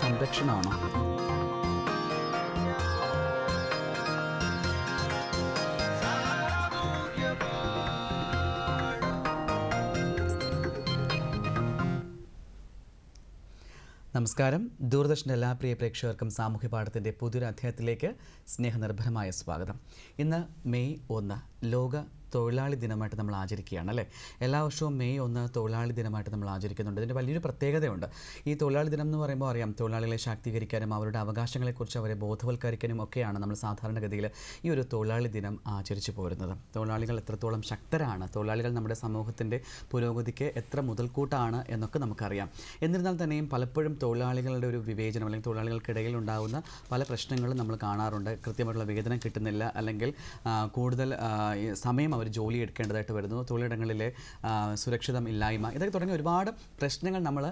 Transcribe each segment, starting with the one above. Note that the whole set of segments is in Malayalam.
സംരക്ഷണമാണോ? നമസ്കാരം. ദൂരദർശൻ്റെ എല്ലാ പ്രിയ പ്രേക്ഷകർക്കും സാമൂഹ്യ പാഠത്തിൻ്റെ പുതിയൊരു അധ്യായത്തിലേക്ക് സ്നേഹനിർഭരമായ സ്വാഗതം. ഇന്ന് മെയ് 1 ലോക തൊഴിലാളി ദിനമായിട്ട് നമ്മൾ ആചരിക്കുകയാണ് അല്ലേ? എല്ലാ വർഷവും മെയ് 1 തൊഴിലാളി ദിനമായിട്ട് നമ്മൾ ആചരിക്കുന്നുണ്ട്. ഇതിൻ്റെ വലിയൊരു പ്രത്യേകതയുണ്ട്. ഈ തൊഴിലാളി ദിനം എന്ന് പറയുമ്പോൾ അറിയാം, തൊഴിലാളികളെ ശാക്തീകരിക്കാനും അവരുടെ അവകാശങ്ങളെക്കുറിച്ച് അവരെ ബോധവൽക്കരിക്കാനും ഒക്കെയാണ് നമ്മൾ സാധാരണഗതിയിൽ ഈ ഒരു തൊഴിലാളി ദിനം ആചരിച്ചു പോരുന്നത്. തൊഴിലാളികൾ എത്രത്തോളം ശക്തരാണ്, തൊഴിലാളികൾ നമ്മുടെ സമൂഹത്തിൻ്റെ പുരോഗതിക്ക് എത്ര മുതൽക്കൂട്ടാണ് എന്നൊക്കെ നമുക്കറിയാം. എന്നിരുന്നാൽ തന്നെയും പലപ്പോഴും തൊഴിലാളികളുടെ ഒരു വിവേചനം അല്ലെങ്കിൽ തൊഴിലാളികൾക്കിടയിൽ ഉണ്ടാകുന്ന പല പ്രശ്നങ്ങളും നമ്മൾ കാണാറുണ്ട്. കൃത്യമായിട്ടുള്ള വേതനം കിട്ടുന്നില്ല, അല്ലെങ്കിൽ കൂടുതൽ സമയം അവർ ജോലി എടുക്കേണ്ടതായിട്ട് വരുന്നു, തൊഴിലിടങ്ങളിലെ സുരക്ഷിതം ഇല്ലായ്മ, ഇതൊക്കെ തുടങ്ങിയ ഒരുപാട് പ്രശ്നങ്ങൾ നമ്മൾ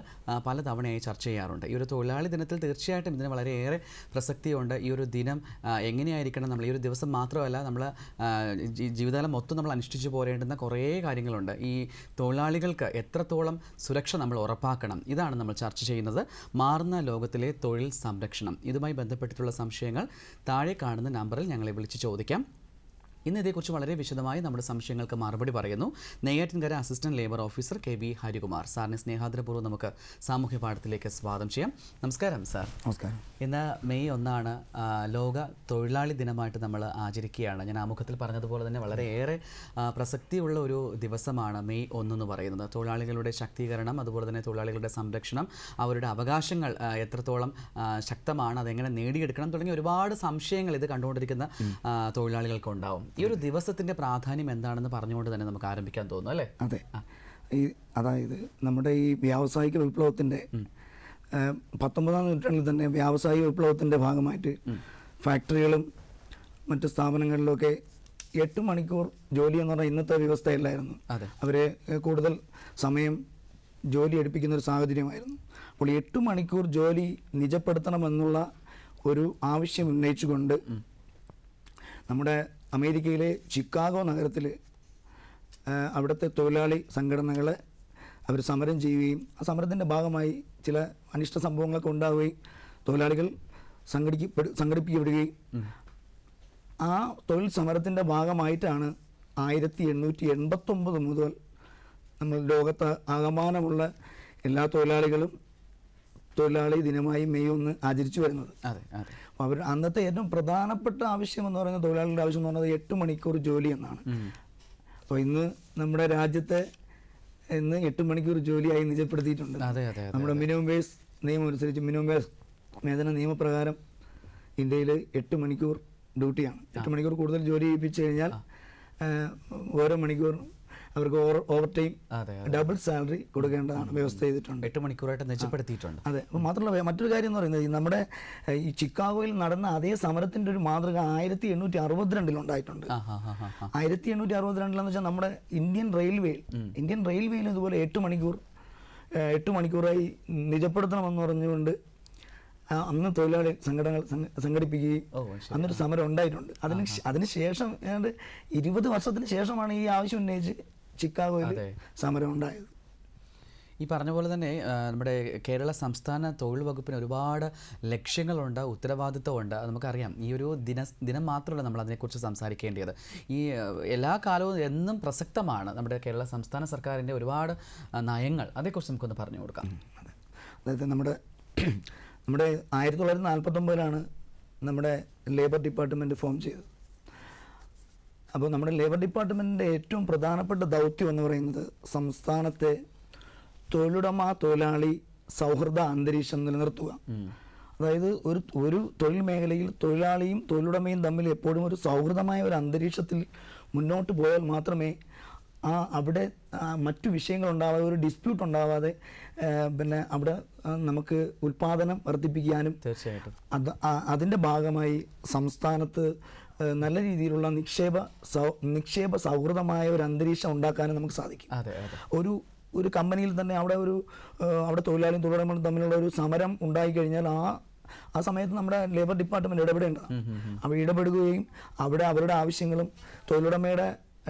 പലതവണയായി ചർച്ച ചെയ്യാറുണ്ട്. ഈ ഒരു തൊഴിലാളി ദിനത്തിൽ തീർച്ചയായിട്ടും ഇതിന് വളരെയേറെ പ്രസക്തിയുണ്ട്. ഈ ഒരു ദിനം എങ്ങനെയായിരിക്കണം, നമ്മൾ ഈ ഒരു ദിവസം മാത്രമല്ല, നമ്മൾ ജീവിതകാലം മൊത്തം നമ്മൾ അനുഷ്ഠിച്ചു പോരേണ്ടുന്ന കുറേ കാര്യങ്ങളുണ്ട്. ഈ തൊഴിലാളികൾക്ക് എത്രത്തോളം സുരക്ഷ നമ്മൾ ഉറപ്പാക്കണം, ഇതാണ് നമ്മൾ ചർച്ച ചെയ്യുന്നത്. മാറുന്ന ലോകത്തിലെ തൊഴിൽ സംരക്ഷണം, ഇതുമായി ബന്ധപ്പെട്ടിട്ടുള്ള സംശയങ്ങൾ താഴെ കാണുന്ന നമ്പറിൽ ഞങ്ങളെ വിളിച്ച് ചോദിക്കാം. ഇന്ന് ഇതേക്കുറിച്ച് വളരെ വിശദമായി നമ്മുടെ സംശയങ്ങൾക്ക് മറുപടി പറയുന്നു Neyyattinkara assistant labour officer KV Harikumar. സാറിനെ സ്നേഹാദരപൂർവ്വം നമുക്ക് സാമൂഹ്യ പാഠത്തിലേക്ക് സ്വാഗതം ചെയ്യാം. നമസ്കാരം സാർ. നമസ്കാരം. ഇന്ന് മെയ് 1 ലോക തൊഴിലാളി ദിനമായിട്ട് നമ്മൾ ആചരിക്കുകയാണ്. ഞാൻ ആമുഖത്തിൽ പറഞ്ഞതുപോലെ തന്നെ വളരെയേറെ പ്രസക്തിയുള്ള ഒരു ദിവസമാണ് മെയ് 1 എന്ന് പറയുന്നത്. തൊഴിലാളികളുടെ ശാക്തീകരണം, അതുപോലെ തന്നെ തൊഴിലാളികളുടെ സംരക്ഷണം, അവരുടെ അവകാശങ്ങൾ എത്രത്തോളം ശക്തമാണ്, അതെങ്ങനെ നേടിയെടുക്കണം തുടങ്ങിയ ഒരുപാട് സംശയങ്ങൾ ഇത് കണ്ടുകൊണ്ടിരിക്കുന്ന തൊഴിലാളികൾക്കുണ്ടാവും. ഈ ഒരു ദിവസത്തിന്റെ പ്രാധാന്യം എന്താണെന്ന് പറഞ്ഞുകൊണ്ട് തന്നെ നമുക്ക് ആരംഭിക്കാൻ തോന്നുന്നു അല്ലേ? അതെ. അതായത് നമ്മുടെ ഈ വ്യാവസായിക വിപ്ലവത്തിന്റെ 19ാം നൂറ്റാണ്ടിൽ തന്നെ വ്യാവസായിക വിപ്ലവത്തിന്റെ ഭാഗമായിട്ട് ഫാക്ടറികളും മറ്റ് സ്ഥാപനങ്ങളിലൊക്കെ 8 മണിക്കൂർ ജോലി എന്ന് പറഞ്ഞാൽ ഇന്നത്തെ വ്യവസ്ഥയല്ലായിരുന്നു. അവരെ കൂടുതൽ സമയം ജോലി എടുപ്പിക്കുന്ന ഒരു സാഹചര്യമായിരുന്നു. അപ്പോൾ 8 മണിക്കൂർ ജോലി നിജപ്പെടുത്തണമെന്നുള്ള ഒരു ആവശ്യം ഉന്നയിച്ചുകൊണ്ട് നമ്മുടെ അമേരിക്കയിലെ ചിക്കാഗോ നഗരത്തിൽ അവിടുത്തെ തൊഴിലാളി സംഘടനകൾ അവർ സമരം ചെയ്യുകയും ആ സമരത്തിൻ്റെ ഭാഗമായി ചില അനിഷ്ട സംഭവങ്ങളൊക്കെ ഉണ്ടാവുകയും തൊഴിലാളികൾ സംഘടിപ്പിക്കപ്പെടുകയും ആ തൊഴിൽ സമരത്തിൻ്റെ ഭാഗമായിട്ടാണ് 1889 മുതൽ നമ്മൾ ലോകത്ത് ആകമാനമുള്ള എല്ലാ തൊഴിലാളികളും തൊഴിലാളി ദിനമായി മെയ് 1 ആചരിച്ചു വരുന്നത്. അപ്പോൾ അവർ അന്നത്തെ ഏറ്റവും പ്രധാനപ്പെട്ട ആവശ്യം എന്ന് പറയുന്നത്, തൊഴിലാളികളുടെ ആവശ്യം എന്ന് പറയുന്നത് 8 മണിക്കൂർ ജോലി എന്നാണ്. അപ്പോൾ ഇന്ന് നമ്മുടെ രാജ്യത്തെ 8 മണിക്കൂർ ജോലിയായി നിജപ്പെടുത്തിയിട്ടുണ്ട്. നമ്മുടെ മിനിമം വേജ് നിയമം അനുസരിച്ച്, മിനിമം വേജ് വേതന നിയമപ്രകാരം ഇന്ത്യയിൽ 8 മണിക്കൂർ ഡ്യൂട്ടിയാണ്. 8 മണിക്കൂർ കൂടുതൽ ജോലി ചെയ്യിപ്പിച്ചു കഴിഞ്ഞാൽ ഓരോ മണിക്കൂർ അവർക്ക് ഓവർ ടൈം ഡബിൾ സാലറി കൊടുക്കേണ്ടതാണ് വ്യവസ്ഥ ചെയ്തിട്ടുണ്ട്. 8 മണിക്കൂറായിട്ട് നിജപ്പെടുത്തിയിട്ടുണ്ട്. അതെ. അപ്പോൾ മാത്രമല്ല മറ്റൊരു കാര്യം എന്ന് പറയുന്നത്, നമ്മുടെ ഈ ചിക്കാഗോയിൽ നടന്ന അതേ സമരത്തിൻ്റെ ഒരു മാതൃക 1862 ഉണ്ടായിട്ടുണ്ട്. 1862 വെച്ചാൽ നമ്മുടെ ഇന്ത്യൻ റെയിൽവേയിൽ ഇതുപോലെ 8 മണിക്കൂറായി നിജപ്പെടുത്തണമെന്ന് പറഞ്ഞുകൊണ്ട് അന്ന് തൊഴിലാളി സംഘടനകൾ സംഘടിപ്പിക്കുകയും അന്നൊരു സമരം ഉണ്ടായിട്ടുണ്ട്. അതിനുശേഷം ഏതാണ്ട് 20 വർഷത്തിന് ശേഷമാണ് ഈ ആവശ്യം ഉന്നയിച്ച് ചിക്കാഗോയിൽ സമരം ഉണ്ടായത്. ഈ പറഞ്ഞ പോലെ തന്നെ നമ്മുടെ കേരള സംസ്ഥാന തൊഴിൽ വകുപ്പിന് ഒരുപാട് ലക്ഷ്യങ്ങളുണ്ട്, ഉത്തരവാദിത്വമുണ്ട്. നമുക്കറിയാം, ഈ ഒരു ദിനം മാത്രമല്ല നമ്മൾ അതിനെക്കുറിച്ച് സംസാരിക്കേണ്ടത്. ഈ എല്ലാ കാലവും എന്നും പ്രസക്തമാണ് നമ്മുടെ കേരള സംസ്ഥാന സർക്കാരിൻ്റെ ഒരുപാട് നയങ്ങൾ. അതേക്കുറിച്ച് നമുക്കൊന്ന് പറഞ്ഞു കൊടുക്കാം. അതായത് നമ്മുടെ 1949 നമ്മുടെ ലേബർ ഡിപ്പാർട്ട്മെൻറ്റ് ഫോം ചെയ്തത്. അപ്പോൾ നമ്മുടെ ലേബർ ഡിപ്പാർട്ട്മെൻറ്റിൻ്റെ ഏറ്റവും പ്രധാനപ്പെട്ട ദൗത്യം എന്ന് പറയുന്നത് സംസ്ഥാനത്തെ തൊഴിലുടമ തൊഴിലാളി സൗഹൃദ അന്തരീക്ഷം നിലനിർത്തുക. അതായത് ഒരു തൊഴിൽ മേഖലയിൽ തൊഴിലാളിയും തൊഴിലുടമയും തമ്മിൽ എപ്പോഴും ഒരു സൗഹൃദമായ ഒരു അന്തരീക്ഷത്തിൽ മുന്നോട്ട് പോയാൽ മാത്രമേ അവിടെ മറ്റു വിഷയങ്ങൾ ഉണ്ടാവാതെ, ഒരു ഡിസ്പ്യൂട്ട് ഉണ്ടാവാതെ പിന്നെ അവിടെ നമുക്ക് ഉൽപ്പാദനം വർദ്ധിപ്പിക്കാനും തീർച്ചയായിട്ടും അതിൻ്റെ ഭാഗമായി സംസ്ഥാനത്ത് നല്ല രീതിയിലുള്ള നിക്ഷേപ സൗഹൃദമായ ഒരു അന്തരീക്ഷം ഉണ്ടാക്കാനും നമുക്ക് സാധിക്കും. ഒരു കമ്പനിയിൽ തന്നെ അവിടെ തൊഴിലാളിയും തൊഴിലുടമകളും തമ്മിലുള്ള ഒരു സമരം ഉണ്ടായിക്കഴിഞ്ഞാൽ ആ സമയത്ത് നമ്മുടെ ലേബർ ഡിപ്പാർട്ട്മെൻറ്റ് ഇടപെടേണ്ടതാണ്. അപ്പോൾ ഇടപെടുകയും അവിടെ അവരുടെ ആവശ്യങ്ങളും തൊഴിലുടമയുടെ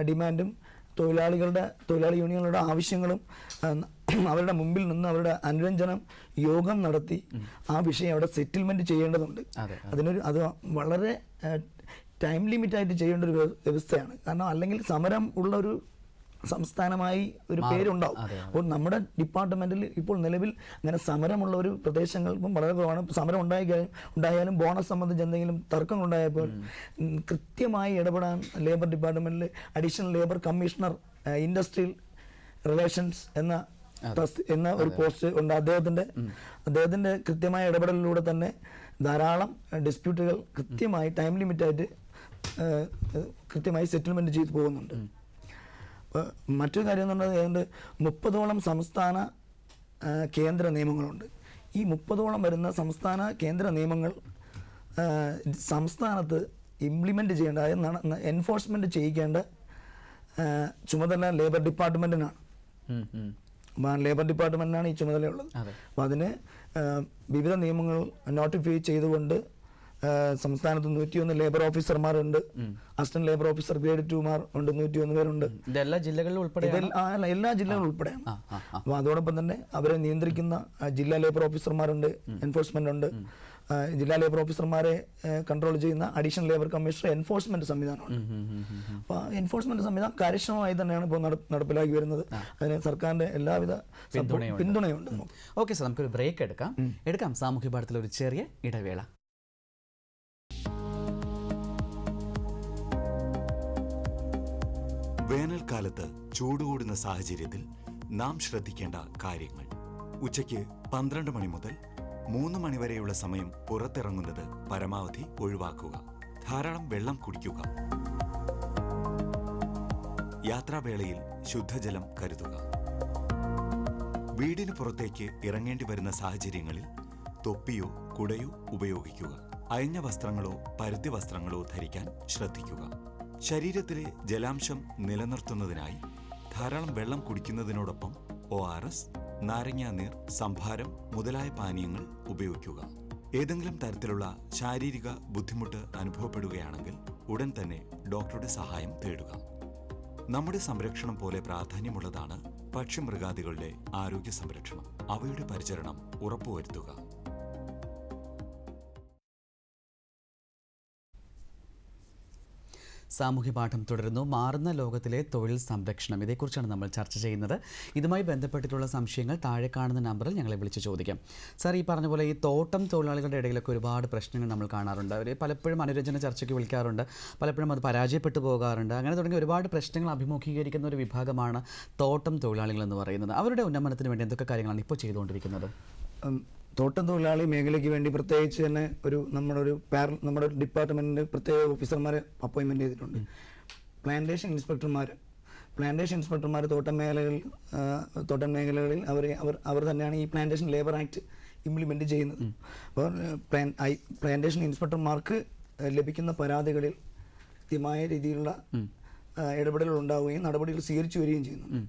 ഡിമാൻഡും തൊഴിലാളി യൂണിയനുകളുടെ ആവശ്യങ്ങളും അവരുടെ മുമ്പിൽ നിന്ന് അവരുടെ അനുരഞ്ജനം യോഗം നടത്തി ആ വിഷയം അവിടെ സെറ്റിൽമെൻറ്റ് ചെയ്യേണ്ടതുണ്ട്. അത് വളരെ ടൈം ലിമിറ്റായിട്ട് ചെയ്യേണ്ട ഒരു വ്യവസ്ഥയാണ്. കാരണം അല്ലെങ്കിൽ സമരം ഉള്ള ഒരു സംസ്ഥാനമായി ഒരു പേരുണ്ടാവും. അപ്പോൾ നമ്മുടെ ഡിപ്പാർട്ട്മെൻറ്റിൽ ഇപ്പോൾ നിലവിൽ അങ്ങനെ സമരമുള്ള ഒരു പ്രദേശങ്ങൾക്കും വളരെ കുറവാണ്. സമരം ഉണ്ടായാലും ബോണസ് സംബന്ധിച്ച് എന്തെങ്കിലും തർക്കങ്ങളുണ്ടായപ്പോൾ കൃത്യമായി ഇടപെടാൻ ലേബർ ഡിപ്പാർട്ട്മെൻറ്റിൽ additional labour commissioner industrial relations എന്ന ഒരു പോസ്റ്റ് ഉണ്ട്. അദ്ദേഹത്തിൻ്റെ കൃത്യമായ ഇടപെടലിലൂടെ തന്നെ ധാരാളം ഡിസ്പ്യൂട്ടുകൾ കൃത്യമായി ടൈം ലിമിറ്റായിട്ട് കൃത്യമായി സെറ്റിൽമെൻറ്റ് ചെയ്ത് പോകുന്നുണ്ട്. മറ്റൊരു കാര്യം എന്ന് പറഞ്ഞാൽ ഏതാണ്ട് 30ഓളം സംസ്ഥാന കേന്ദ്ര നിയമങ്ങളുണ്ട്. ഈ 30ഓളം വരുന്ന സംസ്ഥാന കേന്ദ്ര നിയമങ്ങൾ സംസ്ഥാനത്ത് ഇംപ്ലിമെൻറ്റ് ചെയ്യേണ്ട, അതായത് എൻഫോഴ്സ്മെൻറ്റ് ചെയ്യിക്കേണ്ട ചുമതല ലേബർ ഡിപ്പാർട്ട്മെൻറ്റിനാണ്. ലേബർ ഡിപ്പാർട്ട്മെൻറ്റിനാണ് ഈ ചുമതലയുള്ളത്. അപ്പോൾ അതിന് വിവിധ നിയമങ്ങൾ നോട്ടിഫൈ ചെയ്തുകൊണ്ട് സംസ്ഥാനത്ത് 101 ലേബർ ഓഫീസർമാരുണ്ട്. അസിസ്റ്റന്റ് ലേബർ ഓഫീസർ ഗ്രേഡ് 2 ഉണ്ട്, 101 പേരുണ്ട്. എല്ലാ ജില്ലകളിലും ഉൾപ്പെടെ എല്ലാ ജില്ലകളും ഉൾപ്പെടെയാണ്. അപ്പോൾ അതോടൊപ്പം തന്നെ അവരെ നിയന്ത്രിക്കുന്ന ജില്ലാ ലേബർ ഓഫീസർമാരുണ്ട്, എൻഫോഴ്സ്മെന്റ് ഉണ്ട്. ജില്ലാ ലേബർ ഓഫീസർമാരെ കൺട്രോൾ ചെയ്യുന്ന അഡീഷണൽ ലേബർ കമ്മീഷണർ എൻഫോഴ്സ്മെന്റ് സംവിധാനമുണ്ട്. അപ്പോൾ എൻഫോഴ്സ്മെന്റ് സംവിധാനം കാര്യക്ഷമമായി തന്നെയാണ് ഇപ്പോൾ നടപ്പിലാക്കി വരുന്നത്. അതിന് സർക്കാരിന്റെ എല്ലാവിധ പിന്തുണയുണ്ട്. ഓക്കെ സാർ, നമുക്കൊരു ബ്രേക്ക് എടുക്കാം. സാമൂഹ്യ പാഠത്തിൽ ഒരു ചെറിയ ഇടവേള. വേനൽക്കാലത്ത് ചൂടുകൂടുന്ന സാഹചര്യത്തിൽ നാം ശ്രദ്ധിക്കേണ്ട കാര്യങ്ങൾ. ഉച്ചയ്ക്ക് 12 മണി മുതൽ 3 മണി വരെയുള്ള സമയം പുറത്തിറങ്ങുന്നത് പരമാവധി ഒഴിവാക്കുക. ധാരാളം വെള്ളം കുടിക്കുക. യാത്രാവേളയിൽ ശുദ്ധജലം കരുതുക. വീടിന് പുറത്തേക്ക് ഇറങ്ങേണ്ടി വരുന്ന സാഹചര്യങ്ങളിൽ തൊപ്പിയോ കുടയോ ഉപയോഗിക്കുക. അയഞ്ഞ വസ്ത്രങ്ങളോ പരുത്തി വസ്ത്രങ്ങളോ ധരിക്കാൻ ശ്രദ്ധിക്കുക. ശരീരത്തിലെ ജലാംശം നിലനിർത്തുന്നതിനായി ധാരാളം വെള്ളം കുടിക്കുന്നതിനോടൊപ്പം ORS, നാരങ്ങാനീർ, സംഭാരം മുതലായ പാനീയങ്ങൾ ഉപയോഗിക്കുക. ഏതെങ്കിലും തരത്തിലുള്ള ശാരീരിക ബുദ്ധിമുട്ട് അനുഭവപ്പെടുകയാണെങ്കിൽ ഉടൻ തന്നെ ഡോക്ടറുടെ സഹായം തേടുക. നമ്മുടെ സംരക്ഷണം പോലെ പ്രാധാന്യമുള്ളതാണ് പക്ഷിമൃഗാദികളുടെ ആരോഗ്യ സംരക്ഷണം. അവയുടെ പരിചരണം ഉറപ്പുവരുത്തുക. സാമൂഹ്യ പാഠം തുടരുന്നു. മാറുന്ന ലോകത്തിലെ തൊഴിൽ സംരക്ഷണം, ഇതേക്കുറിച്ചാണ് നമ്മൾ ചർച്ച ചെയ്യുന്നത്. ഇതുമായി ബന്ധപ്പെട്ടിട്ടുള്ള സംശയങ്ങൾ താഴെ കാണുന്ന നമ്പറിൽ ഞങ്ങളെ വിളിച്ച് ചോദിക്കാം. സാർ, ഈ പറഞ്ഞ പോലെ ഈ തോട്ടം തൊഴിലാളികളുടെ ഇടയിലൊക്കെ ഒരുപാട് പ്രശ്നങ്ങൾ നമ്മൾ കാണാറുണ്ട്. അവർ പലപ്പോഴും അനുരഞ്ജന ചർച്ചയ്ക്ക് വിളിക്കാറുണ്ട്, പലപ്പോഴും അത് പരാജയപ്പെട്ടു പോകാറുണ്ട്. അങ്ങനെ തുടങ്ങി ഒരുപാട് പ്രശ്നങ്ങൾ അഭിമുഖീകരിക്കുന്ന ഒരു വിഭാഗമാണ് തോട്ടം തൊഴിലാളികൾ എന്ന് പറയുന്നത്. അവരുടെ ഉന്നമനത്തിന് വേണ്ടി എന്തൊക്കെ കാര്യങ്ങളാണ് ഇപ്പോൾ ചെയ്തുകൊണ്ടിരിക്കുന്നത്? തോട്ടം തൊഴിലാളി മേഖലയ്ക്ക് വേണ്ടി പ്രത്യേകിച്ച് തന്നെ നമ്മുടെ ഡിപ്പാർട്ട്മെൻറ്റിൻ്റെ പ്രത്യേക ഓഫീസർമാരെ അപ്പോയിൻമെൻറ്റ് ചെയ്തിട്ടുണ്ട്. പ്ലാന്റേഷൻ ഇൻസ്പെക്ടർമാർ തോട്ടം മേഖലകളിൽ അവർ തന്നെയാണ് ഈ പ്ലാന്റേഷൻ ലേബർ ആക്ട് ഇംപ്ലിമെൻറ്റ് ചെയ്യുന്നത്. അപ്പോൾ പ്ലാന്റേഷൻ ഇൻസ്പെക്ടർമാർക്ക് ലഭിക്കുന്ന പരാതികളിൽ കൃത്യമായ രീതിയിലുള്ള ഇടപെടലുകൾ ഉണ്ടാവുകയും നടപടികൾ സ്വീകരിച്ചു വരികയും ചെയ്യുന്നു.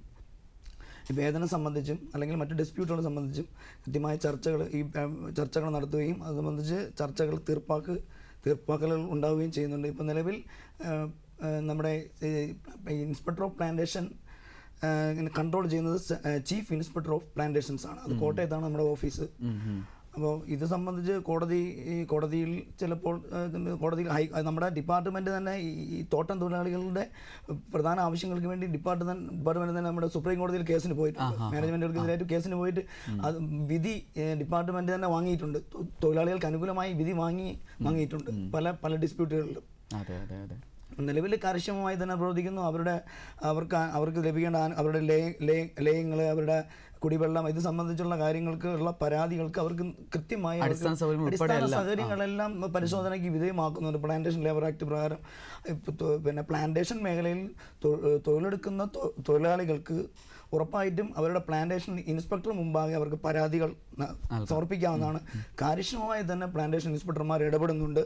ഈ വേതനം സംബന്ധിച്ചും അല്ലെങ്കിൽ മറ്റ് ഡിസ്പ്യൂട്ടുകൾ സംബന്ധിച്ചും കൃത്യമായ ചർച്ചകൾ നടത്തുകയും അത് സംബന്ധിച്ച് തീർപ്പാക്കലുകൾ ഉണ്ടാവുകയും ചെയ്യുന്നുണ്ട്. ഇപ്പോൾ നിലവിൽ നമ്മുടെ ഇൻസ്പെക്ടർ ഓഫ് പ്ലാന്റേഷൻ കൺട്രോൾ ചെയ്യുന്നത് ചീഫ് ഇൻസ്പെക്ടർ ഓഫ് പ്ലാന്റേഷൻസ് ആണ്. അത് കോട്ടയത്താണ് നമ്മുടെ ഓഫീസ്. അപ്പോൾ ഇത് സംബന്ധിച്ച് കോടതിയിൽ ചിലപ്പോൾ നമ്മുടെ ഡിപ്പാർട്ട്മെൻറ്റ് തന്നെ ഈ തോട്ടം തൊഴിലാളികളുടെ പ്രധാന ആവശ്യങ്ങൾക്ക് വേണ്ടി ഡിപ്പാർട്ട്മെൻറ്റ് തന്നെ നമ്മുടെ സുപ്രീം കോടതിയിൽ കേസിന് പോയിട്ടുണ്ട്. മാനേജ്മെൻറ്റുകൾക്കെതിരായിട്ട് കേസിന് പോയിട്ട് അത് വിധി ഡിപ്പാർട്ട്മെൻറ്റ് തന്നെ വാങ്ങിയിട്ടുണ്ട്. തൊഴിലാളികൾക്ക് അനുകൂലമായി വിധി വാങ്ങിയിട്ടുണ്ട് പല ഡിസ്പ്യൂട്ടുകളിലും. നിലവിൽ കാര്യക്ഷമമായി തന്നെ പ്രവർത്തിക്കുന്നു. അവർക്ക് ലഭിക്കേണ്ട അവരുടെ ലയങ്ങൾ, അവരുടെ കുടിവെള്ളം, ഇത് സംബന്ധിച്ചുള്ള കാര്യങ്ങൾക്ക് ഉള്ള പരാതികൾക്ക് അവർക്ക് കൃത്യമായ അടിസ്ഥാന സൗകര്യങ്ങളെല്ലാം പരിശോധനയ്ക്ക് വിധേയമാക്കുന്നുണ്ട്. പ്ലാന്റേഷൻ ലേബർ ആക്ട് പ്രകാരം പിന്നെ പ്ലാന്റേഷൻ മേഖലയിൽ തൊഴിലെടുക്കുന്ന തൊഴിലാളികൾക്ക് ഉറപ്പായിട്ടും അവരുടെ പ്ലാന്റേഷൻ ഇൻസ്പെക്ടർ മുമ്പാകെ അവർക്ക് പരാതികൾ സമർപ്പിക്കാവുന്നതാണ്. കാര്യക്ഷമമായി തന്നെ പ്ലാന്റേഷൻ ഇൻസ്പെക്ടർമാർ ഇടപെടുന്നുണ്ട്.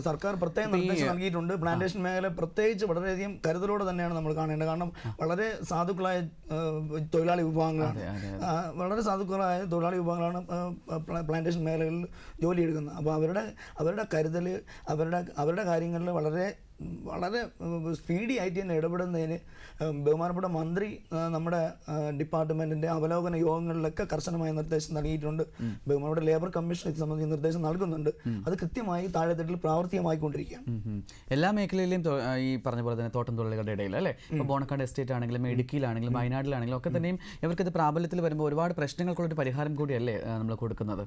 സർക്കാർ പ്രത്യേകം നിർദ്ദേശം നൽകിയിട്ടുണ്ട്. പ്ലാന്റേഷൻ മേഖല പ്രത്യേകിച്ച് വളരെയധികം കരുതലോടെ തന്നെയാണ് നമ്മൾ കാണേണ്ടത്. കാരണം വളരെ സാധുക്കളായ തൊഴിലാളി വിഭാഗങ്ങളാണ് പ്ലാന്റേഷൻ മേഖലകളിൽ ജോലിയെടുക്കുന്നത്. അപ്പോൾ അവരുടെ കരുതൽ, അവരുടെ കാര്യങ്ങളിൽ വളരെ വളരെ സ്പീഡി ആയിട്ട് തന്നെ ഇടപെടുന്നതിന് ബഹുമാനപ്പെട്ട മന്ത്രി നമ്മുടെ ഡിപ്പാർട്ട്മെൻറ്റിൻ്റെ അവലോകന യോഗങ്ങളിലൊക്കെ കർശനമായ നിർദ്ദേശം നൽകിയിട്ടുണ്ട്. ബഹുമാനപ്പെട്ട ലേബർ കമ്മീഷൻ ഇത് സംബന്ധിച്ച് നിർദ്ദേശം നൽകുന്നുണ്ട്. അത് കൃത്യമായി താഴെത്തട്ടിൽ പ്രാവർത്തികമായിക്കൊണ്ടിരിക്കുകയാണ്. എല്ലാ മേഖലയിലെയും ഈ പറഞ്ഞ പോലെ തന്നെ തോട്ടം തൊഴിലാളികളുടെ ഇടയിൽ അല്ലേ, ഇപ്പോൾ ബോണക്കാട് എസ്റ്റേറ്റ് ആണെങ്കിലും ഇടുക്കിയിലാണെങ്കിലും വയനാട്ടിലാണെങ്കിലും ഒക്കെ തന്നെയും ഇവർക്കിത് പ്രാബല്യത്തിൽ വരുമ്പോൾ ഒരുപാട് പ്രശ്നങ്ങൾക്കുള്ളൊരു പരിഹാരം കൂടിയല്ലേ നമ്മൾ കൊടുക്കുന്നത്?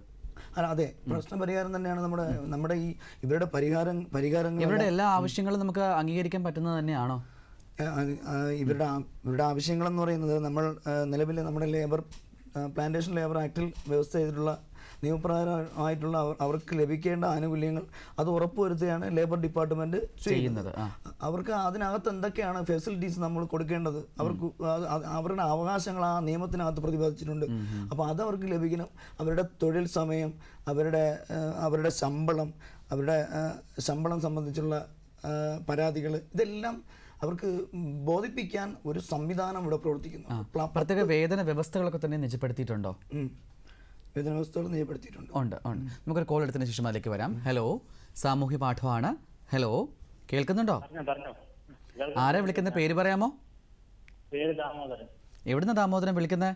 അതെ, പ്രശ്ന പരിഹാരം തന്നെയാണ് നമ്മുടെ ഈ ഇവരുടെ പരിഹാരങ്ങൾ. ഇവരുടെ എല്ലാ ആവശ്യങ്ങളും നമുക്ക് അംഗീകരിക്കാൻ പറ്റുന്നത് തന്നെയാണോ? ഇവരുടെ ആവശ്യങ്ങളെന്ന് പറയുന്നത് നമ്മൾ നിലവിൽ നമ്മുടെ പ്ലാന്റേഷൻ ലേബർ ആക്ടിൽ വ്യവസ്ഥ ചെയ്തിട്ടുള്ള നിയമപ്രകാരമായിട്ടുള്ള അവർക്ക് ലഭിക്കേണ്ട ആനുകൂല്യങ്ങൾ അത് ഉറപ്പുവരുത്തുകയാണ് ലേബർ ഡിപ്പാർട്ട്മെൻറ്റ് ചെയ്യുന്നത്. അവർക്ക് അതിനകത്ത് എന്തൊക്കെയാണ് ഫെസിലിറ്റീസ് നമ്മൾ കൊടുക്കേണ്ടത്, അവർക്ക് അവരുടെ അവകാശങ്ങൾ ആ നിയമത്തിനകത്ത് പ്രതിപാദിച്ചിട്ടുണ്ട്. അപ്പോൾ അതവർക്ക് ലഭിക്കണം. അവരുടെ തൊഴിൽ സമയം, അവരുടെ ശമ്പളം സംബന്ധിച്ചുള്ള പരാതികൾ, ഇതെല്ലാം അവർക്ക് ബോധിപ്പിക്കാൻ ഒരു സംവിധാനം ഇവിടെ പ്രവർത്തിക്കുന്നു. പ്രത്യേക വേതന വ്യവസ്ഥകളൊക്കെ തന്നെ നിജപ്പെടുത്തിയിട്ടുണ്ടോ? വേതന വ്യവസ്ഥകൾ നിജപ്പെടുത്തിയിട്ടുണ്ട്. ഉണ്ട്. നമുക്കൊരു കോൾ എടുത്തതിന് ശേഷം അതിലേക്ക് വരാം. ഹലോ, സാമൂഹ്യ പാഠമാണ്. ഹലോ, കേൾക്കുന്നുണ്ടോ? ആരാ വിളിക്കുന്നത്? പേര് പറയാമോ? എവിടുന്ന ദാമോദരൻ വിളിക്കുന്നത്?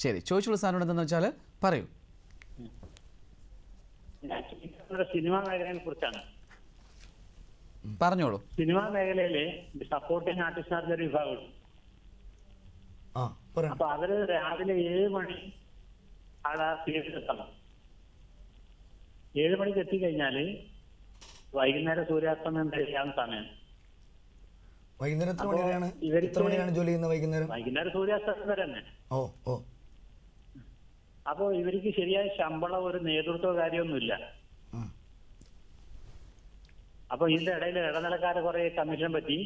ശരി, ചോദിച്ചുള്ള സാധനം എന്താണെന്ന് വെച്ചാൽ പറയൂ. സിനിമാ മേഖലയെ കുറിച്ചാണ്. പറഞ്ഞോളൂ. സിനിമാ മേഖലയിലെ സപ്പോർട്ടിംഗ് ആർട്ടിസ്റ്റുകാരുടെ ഒരു വിഭാഗം. അപ്പൊ അവര് രാവിലെ 7 മണി അവിടെ തിയേറ്ററിലെത്തണം. 7 മണിക്ക് എത്തിക്കഴിഞ്ഞാല് വൈകുന്നേരം സൂര്യാസ്തമയം കഴിയാവുന്ന സമയം. വൈകുന്നേരം ജോലി ചെയ്യുന്നത്? വൈകുന്നേരം സൂര്യാസ്തമയം വരെ തന്നെ. അപ്പൊ ഇവർക്ക് ശരിയായ ശമ്പളം, ഒരു നേതൃത്വ കാര്യമൊന്നുമില്ല. അപ്പൊ ഇതിന്റെ ഇടയിൽ ഇടനിലക്കാരെ കുറെ കമ്മീഷൻ പറ്റി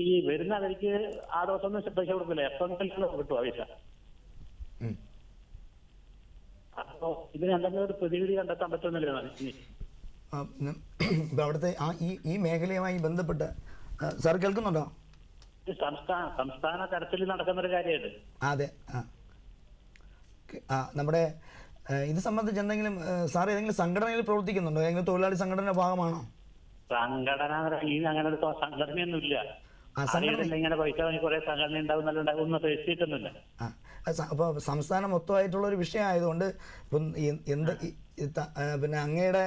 ഈ വരുന്നവർക്ക് ആ ദിവസം പൈസ കൊടുക്കില്ല, എപ്പോഴെങ്കിലും കിട്ടും പൈസ. അപ്പൊ ഇതിന് എന്തെങ്കിലും ഒരു പ്രതിവിധി കണ്ടെത്താൻ പറ്റുന്നില്ല. അവിടുത്തെ ഈ മേഖലയുമായി ബന്ധപ്പെട്ട് സാർ കേൾക്കുന്നുണ്ടോ? സംസ്ഥാന തലത്തിൽ നടക്കുന്ന ഒരു കാര്യമായിട്ട്. അതെ, നമ്മുടെ ഇത് സംബന്ധിച്ച് എന്തെങ്കിലും സാർ ഏതെങ്കിലും സംഘടനയിൽ പ്രവർത്തിക്കുന്നുണ്ടോ? ഏതെങ്കിലും തൊഴിലാളി സംഘടന ഭാഗമാണോ? സംഘടന അങ്ങനെ ഒരു സംഘടനയൊന്നും ഇല്ല. ഇങ്ങനെ പൈസ കുറെ സംഘടന ഉണ്ടാവും രജിസ്ട്രേറ്റൊന്നുമില്ല. അപ്പോൾ സംസ്ഥാനം മൊത്തമായിട്ടുള്ള ഒരു വിഷയമായതുകൊണ്ട് പിന്നെ അങ്ങയുടെ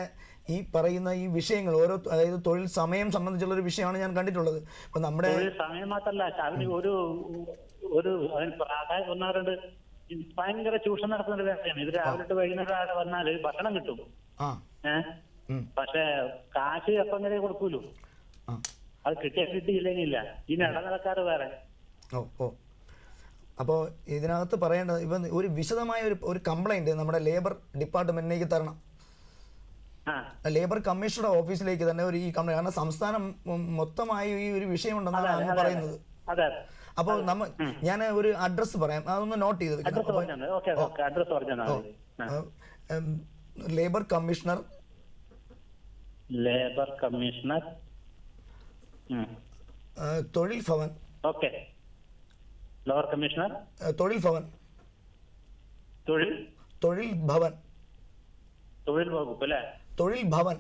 ഈ പറയുന്ന ഈ വിഷയങ്ങൾ ഓരോ, അതായത് തൊഴിൽ സമയം സംബന്ധിച്ചുള്ള ഒരു വിഷയമാണ് ഞാൻ കണ്ടിട്ടുള്ളത്. അപ്പൊ നമ്മുടെ സമയം മാത്രല്ല, അവന് ഒരു ഒന്നാറുണ്ട് ഭയങ്കര ചൂഷണം നടത്തുന്ന ഒരു കാര്യമാണ്. ഇത് രാവിലെ വൈകുന്നേരം വന്നാല് ഭക്ഷണം കിട്ടും, പക്ഷെ കാശ് എപ്പം അങ്ങനെ കൊടുക്കൂലോ. അത് കിട്ടിയില്ലെങ്കില്ല. ഇതിന് ഇടനിലക്കാര് വേറെ. അപ്പോൾ ഇതിനകത്ത് പറയേണ്ടത് ഇപ്പം ഒരു വിശദമായ ഒരു കംപ്ലൈന്റ് നമ്മുടെ ലേബർ ഡിപ്പാർട്ട്മെന്റിലേക്ക് തരണം. ലേബർ കമ്മീഷണറുടെ ഓഫീസിലേക്ക് തന്നെ ഈ കംപ്ലൈന്റ്, കാരണം സംസ്ഥാനം മൊത്തമായി ഈ ഒരു വിഷയമുണ്ടെന്നാണ് അങ്ങ് പറയുന്നത്. അപ്പോൾ ഞാൻ ഒരു അഡ്രസ് പറയാം, അതൊന്ന് നോട്ട് ചെയ്ത് ലേബർ കമ്മീഷണർ തൊഴിൽ ഭവൻ. ലോവർ കമ്മീഷണർ തൊഴിൽ ഭവൻ. തൊഴിൽ ഭവൻ. തൊഴിൽ വകുപ്പ് അല്ലേ? തൊഴിൽ ഭവൻ.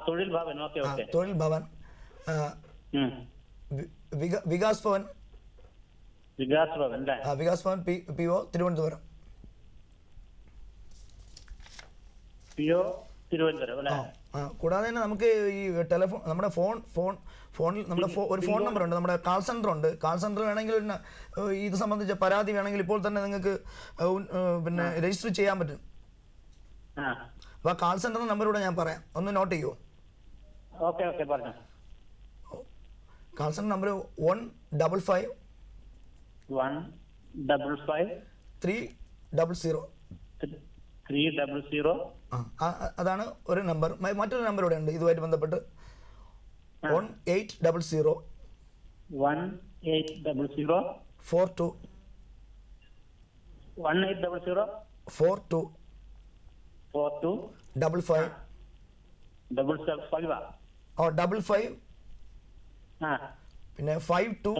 തൊഴിൽ ഭവൻ. തൊഴിൽ ഭവൻ. വികാസ് ഭവൻ. വികാസ് ഭവൻ PO തിരുവനന്തപുരം. കൂടാതെ തന്നെ നമുക്ക് ഈ ടെലിഫോൺ, നമ്മുടെ ഫോണിൽ നമ്മുടെ ഒരു ഫോൺ നമ്പർ ഉണ്ട്, നമ്മുടെ കാൾ സെന്റർ ഉണ്ട്. കാൾ സെന്റർ വേണമെങ്കിൽ ഇത് സംബന്ധിച്ച പരാതി വേണമെങ്കിൽ ഇപ്പോൾ തന്നെ നിങ്ങൾക്ക് പിന്നെ രജിസ്റ്റർ ചെയ്യാൻ പറ്റും. അപ്പൊ ആ കാൾ സെന്റർ നമ്പറൂടെ ഞാൻ പറയാം, ഒന്ന് നോട്ട് ചെയ്യുമോ? Call centre number 155 300. അതാണ് ഒരു നമ്പർ. മറ്റൊരു നമ്പർ ഇവിടെ ഉണ്ട് ഇതുമായിട്ട് ബന്ധപ്പെട്ട് 1800 42 42 55 55 പിന്നെ 52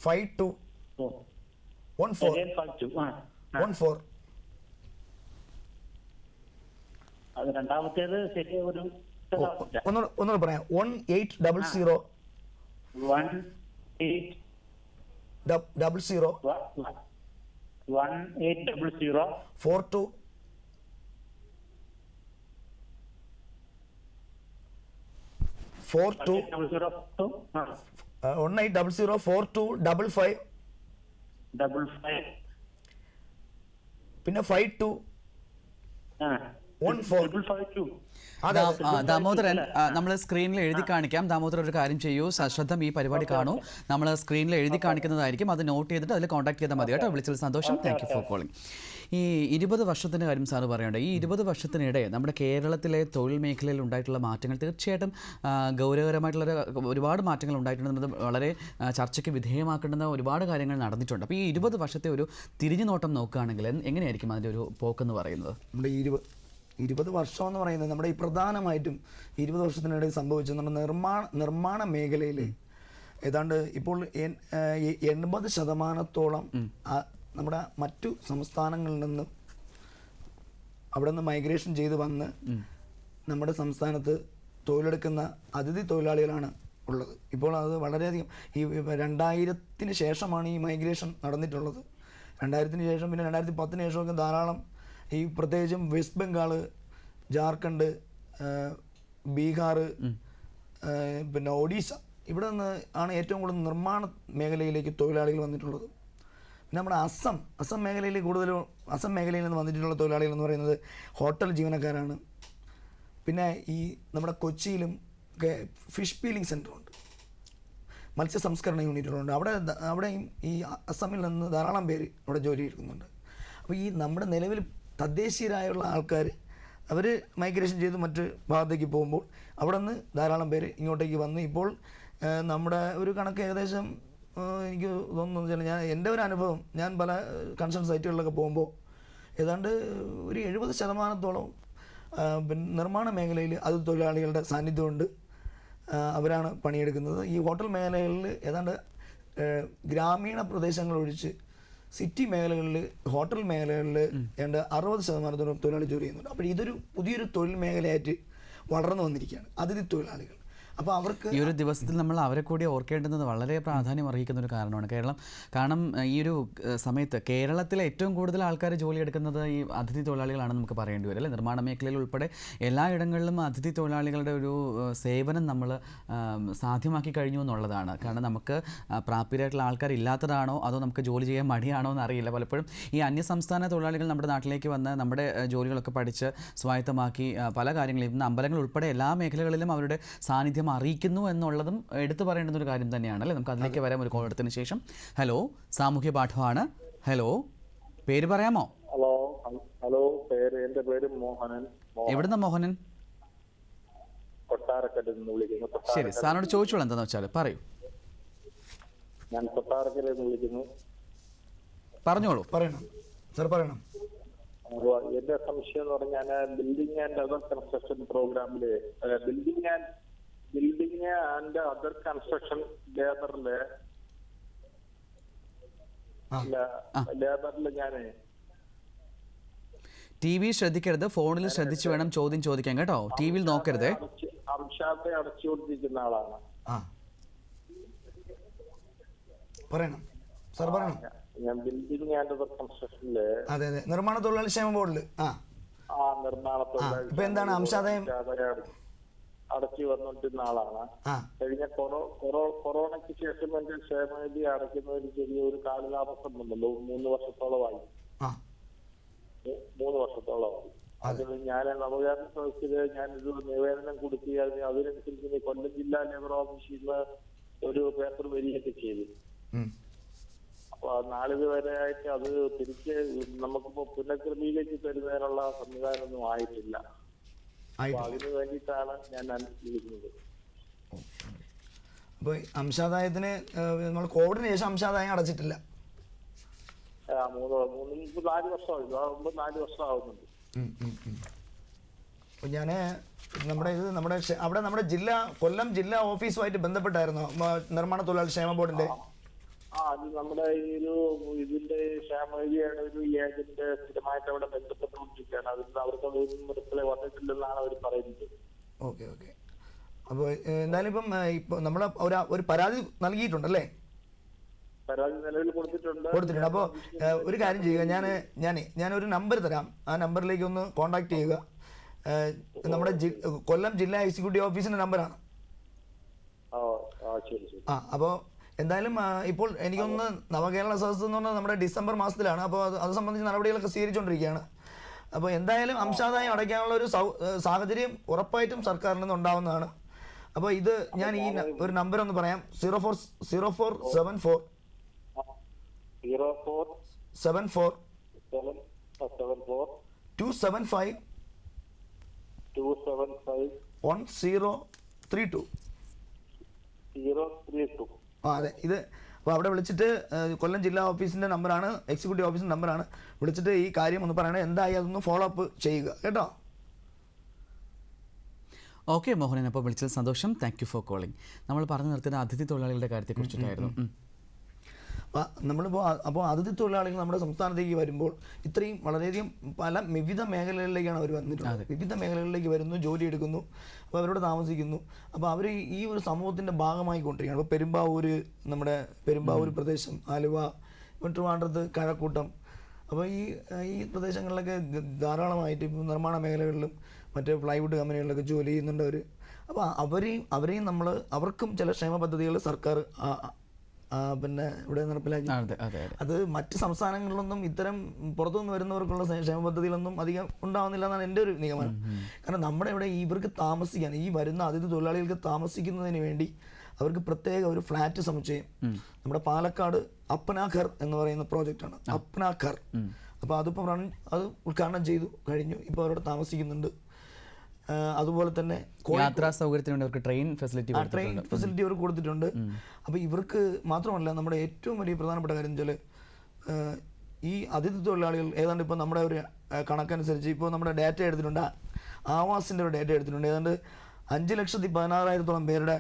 52 14 14. അത് രണ്ടാമത്തേത് ശരി ഒരു ഒന്നുകൂടെ പറയാം. 1800 1800 42 പിന്നെ 52 14. ദാമോദരൻ, നമ്മൾ സ്ക്രീനിൽ എഴുതി കാണിക്കാം. ദാമോദരൻ ഒരു കാര്യം ചെയ്യൂ, സശ്രദ്ധം ഈ പരിപാടി കാണൂ. നമ്മൾ സ്ക്രീനിൽ എഴുതി കാണിക്കുന്നതായിരിക്കും. അത് നോട്ട് ചെയ്തിട്ട് അതിൽ കോൺടാക്ട് ചെയ്താൽ മതി കേട്ടോ. വിളിച്ചതിൽ സന്തോഷം. Thank you for calling. ഈ 20 വർഷത്തിൻ്റെ കാര്യം സാറ് പറയണ്ടേ. ഈ 20 വർഷത്തിനിടെ നമ്മുടെ കേരളത്തിലെ തൊഴിൽ മേഖലയിൽ ഉണ്ടായിട്ടുള്ള മാറ്റങ്ങൾ തീർച്ചയായിട്ടും ഗൗരവകരമായിട്ടുള്ള ഒരുപാട് മാറ്റങ്ങൾ ഉണ്ടായിട്ടുണ്ടെന്നത് വളരെ ചർച്ചയ്ക്ക് വിധേയമാക്കേണ്ടുന്ന ഒരുപാട് കാര്യങ്ങൾ നടന്നിട്ടുണ്ട്. അപ്പോൾ ഈ 20 വർഷത്തെ ഒരു തിരിഞ്ഞു നോട്ടം നോക്കുകയാണെങ്കിൽ എങ്ങനെയായിരിക്കും അതിൻ്റെ ഒരു പോക്കെന്ന് പറയുന്നത്? നമ്മുടെ 20 വർഷം എന്ന് പറയുന്നത് നമ്മുടെ ഈ പ്രധാനമായിട്ടും 20 വർഷത്തിനിടയിൽ സംഭവിച്ചത് നമ്മുടെ നിർമ്മാണ മേഖലയിൽ ഏതാണ്ട് ഇപ്പോൾ 80% നമ്മുടെ മറ്റു സംസ്ഥാനങ്ങളിൽ നിന്ന് അവിടെ നിന്ന് മൈഗ്രേഷൻ ചെയ്ത് വന്ന് നമ്മുടെ സംസ്ഥാനത്ത് തൊഴിലെടുക്കുന്ന അതിഥി തൊഴിലാളികളാണ് ഉള്ളത്. ഇപ്പോൾ അത് വളരെയധികം ഈ 2000-ന് ശേഷമാണ് ഈ മൈഗ്രേഷൻ നടന്നിട്ടുള്ളത്. 2000-ന് ശേഷം പിന്നെ 2010-ന് ശേഷമൊക്കെ ധാരാളം ഈ പ്രത്യേകിച്ചും വെസ്റ്റ് ബംഗാൾ, ജാർഖണ്ഡ്, ബീഹാർ, പിന്നെ ഒഡീഷ ഇവിടെ നിന്ന് ആണ് ഏറ്റവും കൂടുതൽ നിർമ്മാണ മേഖലയിലേക്ക് തൊഴിലാളികൾ വന്നിട്ടുള്ളത്. പിന്നെ നമ്മുടെ അസം മേഖലയിൽ അസം മേഖലയിൽ നിന്ന് വന്നിട്ടുള്ള തൊഴിലാളികൾ എന്ന് പറയുന്നത് ഹോട്ടൽ ജീവനക്കാരാണ്. പിന്നെ ഈ നമ്മുടെ കൊച്ചിയിലും ഒക്കെ ഫിഷ് പീലിംഗ് സെൻ്ററുണ്ട്, മത്സ്യ സംസ്കരണ യൂണിറ്റുകളുണ്ട്. അവിടെയും ഈ അസമിൽ നിന്ന് ധാരാളം പേര് അവിടെ ജോലി എടുക്കുന്നുണ്ട്. അപ്പോൾ ഈ നമ്മുടെ നിലവിൽ തദ്ദേശീയരായുള്ള ആൾക്കാർ അവർ മൈഗ്രേഷൻ ചെയ്ത് മറ്റ് ഭാഗത്തേക്ക് പോകുമ്പോൾ അവിടെ നിന്ന് ധാരാളം പേര് ഇങ്ങോട്ടേക്ക് വന്ന് ഇപ്പോൾ നമ്മുടെ ഒരു കണക്ക് ഏകദേശം എനിക്ക് തോന്നുന്നു, എൻ്റെ ഒരു അനുഭവം, ഞാൻ പല കൺസ്ട്രക്ഷൻ സൈറ്റുകളിലൊക്കെ പോകുമ്പോൾ ഏതാണ്ട് ഒരു 70% നിർമ്മാണ മേഖലയിൽ അത് തൊഴിലാളികളുടെ സാന്നിധ്യമുണ്ട്. അവരാണ് പണിയെടുക്കുന്നത്. ഈ ഹോട്ടൽ മേഖലകളിൽ ഏതാണ്ട് ഗ്രാമീണ പ്രദേശങ്ങൾ ഒഴിച്ച് സിറ്റി മേഖലകളിൽ, ഹോട്ടൽ മേഖലകളിൽ ഏതാണ്ട് 60% തൊഴിലാളി ജോലി ചെയ്യുന്നുണ്ട്. അപ്പോൾ ഇതൊരു പുതിയൊരു തൊഴിൽ മേഖലയായിട്ട് വളർന്നു വന്നിരിക്കുകയാണ് അതിഥി തൊഴിലാളികൾ. അപ്പോൾ അവർക്ക് ഈ ഒരു ദിവസത്തിൽ നമ്മൾ അവരെ കൂടി ഓർക്കേണ്ടുന്നത് വളരെ പ്രാധാന്യം അർഹിക്കുന്ന ഒരു കാരണമാണ്. കാരണം ഈ ഒരു സമയത്ത് കേരളത്തിലെ ഏറ്റവും കൂടുതൽ ആൾക്കാർ ജോലിയെടുക്കുന്നത് ഈ അതിഥി തൊഴിലാളികളാണെന്ന് നമുക്ക് പറയേണ്ടി വരും അല്ലേ. നിർമ്മാണ മേഖലയിൽ ഉൾപ്പെടെ എല്ലായിടങ്ങളിലും അതിഥി തൊഴിലാളികളുടെ ഒരു സേവനം നമ്മൾ സാധ്യമാക്കി കഴിഞ്ഞു എന്നുള്ളതാണ്. കാരണം നമുക്ക് പ്രാപ്യരായിട്ടുള്ള ആൾക്കാർ ഇല്ലാത്തതാണോ അതോ നമുക്ക് ജോലി ചെയ്യാൻ മടിയാണോ എന്നറിയില്ല. പലപ്പോഴും ഈ അന്യസംസ്ഥാന തൊഴിലാളികൾ നമ്മുടെ നാട്ടിലേക്ക് വന്ന് നമ്മുടെ ജോലികളൊക്കെ പഠിച്ച് സ്വായത്തമാക്കി പല കാര്യങ്ങളും ഇന്ന് അമ്പലങ്ങൾ ഉൾപ്പെടെ എല്ലാ മേഖലകളിലും അവരുടെ സാന്നിധ്യം അറിയിക്കുന്നു എന്നുള്ളതും എടുത്തു പറയേണ്ടുന്ന ഒരു കാര്യം തന്നെയാണ് അല്ലേ. നമുക്ക് അതിലേക്ക് വരാം ഒരു കോൾ എടുത്തതിന് ശേഷം. ഹലോ, സാമൂഹ്യ പാഠമാണ്. ഹലോ, പേര് പറയാമോ? ഹലോ, എന്റെ പേര് മോഹനൻ. എവിടുന്ന മോഹനൻ? കൊട്ടാരക്കരയിൽ നിന്ന് വിളിക്കുന്നു. ശരി, സാറിനോട് ചോദിച്ചോളൂ എന്താന്ന് വെച്ചാൽ പറയൂ. ഞാൻ കൊട്ടാരക്കരയിൽ നിന്ന് വിളിക്കുന്നു. പറഞ്ഞോളൂ. പറയണം സാർ, പറയണം. എന്റെ സംശയം എന്ന് പറഞ്ഞാൽ ബിൽഡിംഗ് ആൻഡ് അതർ കൺസ്ട്രക്ഷൻ പ്രോഗ്രാമില് ബിൽഡിംഗ് ആൻഡ് അതർ കൺസ്ട്രക്ഷൻ ലേബറില് ഞാന് ടി വി ശ്രദ്ധിക്കരുത്, ഫോണിൽ ശ്രദ്ധിച്ചു വേണം ചോദ്യം ചോദിക്കാൻ കേട്ടോ. ടി വിയിൽ നോക്കരുത്. അംശാത്തെ അടച്ചുകൊണ്ടിരിക്കുന്ന ആളാണ്. പറയണം സാർ, പറയണം. ഞാൻ ബിൽഡിംഗ് ആൻഡ് അതർ കൺസ്ട്രക്ഷനില് അതെ നിർമ്മാണ തൊഴിലാളി ക്ഷേമ ബോർഡില് നിർമ്മാണ തൊഴിലാളി എന്താണ് അംശാദായം അടച്ചു വന്നിട്ടുന്ന ആളാണ്. കഴിഞ്ഞ കൊറോണയ്ക്ക് ശേഷം എന്റെ ക്ഷേമനിധി അടയ്ക്കുന്നതിൽ ചെറിയൊരു കാലതാമസം വന്നല്ലോ. 3 വർഷത്തോളമായി. 3 വർഷത്തോളമായി. അതിൽ ഞാൻ നവകേരള സദസ്സില് ഞാനൊരു നിവേദനം കൊടുക്കുകയായിരുന്നു. അതിനനുസരിച്ച് കൊല്ലം ജില്ലാ ലേബർ ഓഫീസിൽ നിന്ന് ഒരു പേപ്പർ വരികയൊക്കെ ചെയ്തു. അപ്പൊ നാളിതുവരെ ആയിട്ട് അത് തിരിച്ച് നമുക്കിപ്പോ പുനഃക്രമീകരിച്ച് തരുന്നതിനുള്ള സംവിധാനമൊന്നും ആയിട്ടില്ല. അപ്പൊ അതിന് വേണ്ടിയിട്ടാണ് ഞാൻ വിളിക്കുന്നത്. അപ്പൊ അംശാദായത്തിന് നമ്മൾ കോവിഡിന് ശേഷം അംശാദായം അടച്ചിട്ടില്ല. 4 വർഷമായി. 4 വർഷം ആവുന്നുണ്ട്. അപ്പൊ ഞാന് നമ്മുടെ ജില്ലാ കൊല്ലം ജില്ലാ ഓഫീസുമായിട്ട് ബന്ധപ്പെട്ടായിരുന്നു നിർമ്മാണ തൊഴിലാളി ക്ഷേമ ബോർഡിന്റെ. അത് നമ്മുടെ ഈ ഒരു ഇതിന്റെ ക്ഷേമനിധിയുടെ ഒരു ഏജന്റ് സ്ഥിരമായിട്ട് അവിടെ ബന്ധപ്പെട്ടുകൊണ്ടിരിക്കുകയാണ്. അതിന് അവർക്ക് റിപ്ലൈ വന്നിട്ടില്ലെന്നാണ് അവർ പറയുന്നത്. Okay okay. അപ്പോൾ എന്തായാലും ഇപ്പം നമ്മൾ ഒരു പരാതി നൽകിയിട്ടുണ്ടല്ലേ? പരാതി നിലവിൽ കൊടുത്തിട്ടുണ്ട്. അപ്പോൾ ഒരു കാര്യം ചെയ്യുക, ഞാനൊരു നമ്പർ തരാം. ആ നമ്പറിലേക്ക് ഒന്ന് കോൺടാക്ട് ചെയ്യുക. നമ്മുടെ കൊല്ലം ജില്ലാ എക്സിക്യൂട്ടീവ് ഓഫീസിന്റെ നമ്പറാണ്. അപ്പോൾ എന്തായാലും ഇപ്പോൾ എനിക്കൊന്ന് നവകേരള സദസ്സ് എന്ന് പറഞ്ഞാൽ നമ്മുടെ ഡിസംബർ മാസത്തിലാണ്. അപ്പോൾ അത് സംബന്ധിച്ച് നടപടികളൊക്കെ സ്വീകരിച്ചുകൊണ്ടിരിക്കുകയാണ്. അപ്പോൾ എന്തായാലും അംശാദായം അടയ്ക്കാനുള്ള ഒരു സാഹചര്യം ഉറപ്പായിട്ടും സർക്കാരിൽ നിന്ന് ഉണ്ടാവുന്നതാണ്. അപ്പോൾ ഇത് ഞാൻ ഈ ഒരു നമ്പർ ഒന്ന് പറയാം. 0474 275 1032. അതെ, ഇത് അപ്പോൾ അവിടെ വിളിച്ചിട്ട് കൊല്ലം ജില്ലാ ഓഫീസിൻ്റെ നമ്പറാണ്, എക്സിക്യൂട്ടീവ് ഓഫീസിൻ്റെ നമ്പറാണ്. വിളിച്ചിട്ട് ഈ കാര്യം ഒന്ന് പറയണേ, എന്തായി അതൊന്ന് ഫോളോ അപ്പ് ചെയ്യുക കേട്ടോ. ഓക്കെ മോഹനൻ, അപ്പോൾ വിളിച്ചത് സന്തോഷം. Thank you for calling. നമ്മൾ പറഞ്ഞു നിർത്തുന്ന അതിഥി തൊഴിലാളികളുടെ കാര്യത്തെക്കുറിച്ചിട്ടായിരുന്നു. അപ്പോൾ അതിഥി തൊഴിലാളികൾ നമ്മുടെ സംസ്ഥാനത്തേക്ക് വരുമ്പോൾ ഇത്രയും വളരെയധികം വിവിധ മേഖലകളിലേക്കാണ് അവർ വന്നിട്ടുള്ളത്. വിവിധ മേഖലകളിലേക്ക് വരുന്നു, ജോലി എടുക്കുന്നു, അപ്പോൾ അവരോട് താമസിക്കുന്നു. അപ്പോൾ അവർ ഈ ഒരു സമൂഹത്തിൻ്റെ ഭാഗമായിക്കൊണ്ടിരിക്കുകയാണ്. അപ്പോൾ നമ്മുടെ പെരുമ്പാവൂർ പ്രദേശം, ആലുവ, ട്രിവാൻഡ്രത്ത് കഴക്കൂട്ടം, അപ്പോൾ ഈ പ്രദേശങ്ങളിലൊക്കെ ധാരാളമായിട്ട് ഇപ്പോൾ നിർമ്മാണ മേഖലകളിലും മറ്റ് പ്ലൈവുഡ് കമ്പനികളിലൊക്കെ ജോലി ചെയ്യുന്നുണ്ട് അവർ. അപ്പോൾ അവരെയും അവർക്കും ചില ക്ഷേമ പദ്ധതികൾ സർക്കാർ ഇവിടെ നടപ്പിലാക്കി. അത് മറ്റ് സംസ്ഥാനങ്ങളിലൊന്നും ഇത്തരം പുറത്തുനിന്ന് വരുന്നവർക്കുള്ള ക്ഷേമ പദ്ധതികളൊന്നും അധികം ഉണ്ടാവുന്നില്ല എന്നാണ് എൻ്റെ ഒരു നിഗമനം. കാരണം നമ്മുടെ ഇവിടെ ഇവർക്ക് താമസിക്കാൻ, ഈ വരുന്ന അതിഥി തൊഴിലാളികൾക്ക് താമസിക്കുന്നതിന് വേണ്ടി അവർക്ക് പ്രത്യേക ഒരു ഫ്ലാറ്റ് സമുച്ചയം നമ്മുടെ പാലക്കാട് അപ്നാഘർ എന്ന് പറയുന്ന പ്രോജക്റ്റാണ്, അപ്നാഘർ. അപ്പോൾ അത് ഉദ്ഘാടനം ചെയ്തു കഴിഞ്ഞു. ഇപ്പോൾ അവരോട് താമസിക്കുന്നുണ്ട്. അതുപോലെ തന്നെ യാത്രാ സൗകര്യത്തിന് ട്രെയിൻ ഫെസിലിറ്റി അവർ കൊടുത്തിട്ടുണ്ട്. അപ്പോൾ ഇവർക്ക് മാത്രമല്ല, നമ്മുടെ ഏറ്റവും വലിയ പ്രധാനപ്പെട്ട കാര്യം വെച്ചാൽ ഈ അതിഥി തൊഴിലാളികൾ ഏതാണ്ട് ഇപ്പോൾ നമ്മുടെ ഒരു കണക്കനുസരിച്ച് ഇപ്പോൾ നമ്മുടെ ഡാറ്റ എടുത്തിട്ടുണ്ട്, ആവാസിൻ്റെ ഒരു ഡാറ്റ എടുത്തിട്ടുണ്ട്. ഏതാണ്ട് 5,16,000-ഓളം പേരുടെ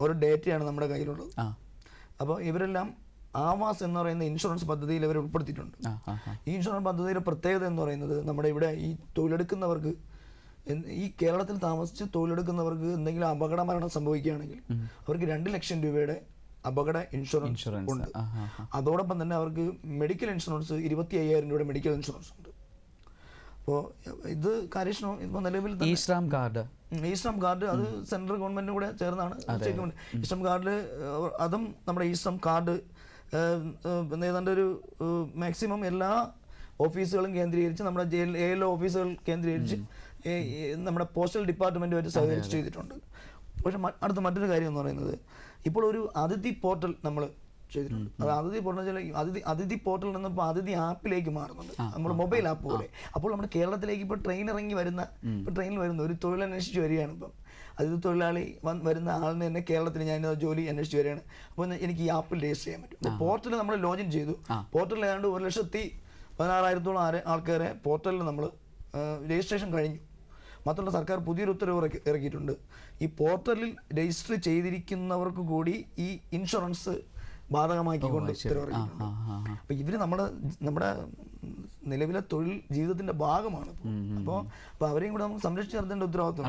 ഒരു ഡേറ്റയാണ് നമ്മുടെ കയ്യിലുള്ളത്. അപ്പോൾ ഇവരെല്ലാം ആവാസ് എന്ന് പറയുന്ന ഇൻഷുറൻസ് പദ്ധതിയിൽ ഇവർ ഉൾപ്പെടുത്തിയിട്ടുണ്ട്. ഈ ഇൻഷുറൻസ് പദ്ധതിയുടെ പ്രത്യേകത എന്ന് പറയുന്നത്, നമ്മുടെ ഇവിടെ ഈ തൊഴിലെടുക്കുന്നവർക്ക്, ഈ കേരളത്തിൽ താമസിച്ച് തൊഴിലെടുക്കുന്നവർക്ക് എന്തെങ്കിലും അപകട മരണം സംഭവിക്കുകയാണെങ്കിൽ അവർക്ക് 2 ലക്ഷം രൂപയുടെ അപകട ഇൻഷുറൻസ് ഉണ്ട്. അതോടൊപ്പം തന്നെ അവർക്ക് മെഡിക്കൽ ഇൻഷുറൻസ് 25,000 രൂപയുടെ മെഡിക്കൽ ഇൻഷുറൻസ് ഉണ്ട്. അപ്പോൾ ഇത് കാര്യക്ഷമം ഇപ്പോൾ നിലവിൽ ഇ-ശ്രം കാർഡ് അത് സെൻട്രൽ ഗവൺമെൻറ്റും കൂടെ ചേർന്നാണ്. ഇ-ശ്രം കാർഡ്, അതും നമ്മുടെ ഇ-ശ്രം കാർഡ് ഏതാണ്ട് ഒരു മാക്സിമം എല്ലാ ഓഫീസുകളും കേന്ദ്രീകരിച്ച്, നമ്മുടെ ALO ഓഫീസുകൾ കേന്ദ്രീകരിച്ച് നമ്മുടെ പോസ്റ്റൽ ഡിപ്പാർട്ട്മെൻറ്റുമായിട്ട് സഹകരിച്ച് ചെയ്തിട്ടുണ്ട്. പക്ഷെ മറ്റൊരു കാര്യം എന്ന് പറയുന്നത്, ഇപ്പോൾ ഒരു അതിഥി പോർട്ടൽ നമ്മൾ ചെയ്തിട്ടുണ്ട്. അത് അതിഥി പോർട്ടൽ അതിഥി പോർട്ടലിൽ നിന്ന് ഇപ്പോൾ അതിഥി ആപ്പിലേക്ക് മാറുന്നുണ്ട്, നമ്മൾ മൊബൈൽ ആപ്പ് പോലെ. അപ്പോൾ നമ്മുടെ കേരളത്തിലേക്ക് ഇപ്പോൾ ട്രെയിനിൽ വരുന്ന ഒരു തൊഴിലന്വേഷിച്ച് വരികയാണ്. ഇപ്പം അതിഥി തൊഴിലാളി വരുന്ന ആളിന് തന്നെ കേരളത്തിൽ ഞാൻ ജോലി അന്വേഷിച്ച് വരികയാണ്. അപ്പോൾ എനിക്ക് ഈ ആപ്പിൽ രജിസ്റ്റർ ചെയ്യാൻ പറ്റും. പോർട്ടൽ നമ്മൾ ലോഗിൻ ചെയ്തു. പോർട്ടലിൽ ഏതാണ്ട് 1,16,000-ഓളം ആൾക്കാരെ പോർട്ടലിൽ നമ്മൾ രജിസ്ട്രേഷൻ കഴിഞ്ഞു. മാത്രമല്ല സർക്കാർ പുതിയൊരു ഉത്തരവ് ഇറക്കിയിട്ടുണ്ട്. ഈ പോർട്ടലിൽ രജിസ്റ്റർ ചെയ്തിരിക്കുന്നവർക്ക് കൂടി ഈ ഇൻഷുറൻസ് ബാധകമാക്കിക്കൊണ്ട് ഉത്തരവ് ഇറക്കിയിട്ടുണ്ട്. അപ്പോൾ ഇവർ നമ്മുടെ നിലവിലെ തൊഴിൽ ജീവിതത്തിന്റെ ഭാഗമാണ്. അപ്പോൾ അവരെയും കൂടെ നമുക്ക് സംരക്ഷിച്ച് നിർത്തേണ്ട ഉത്തരവാദിത്വം.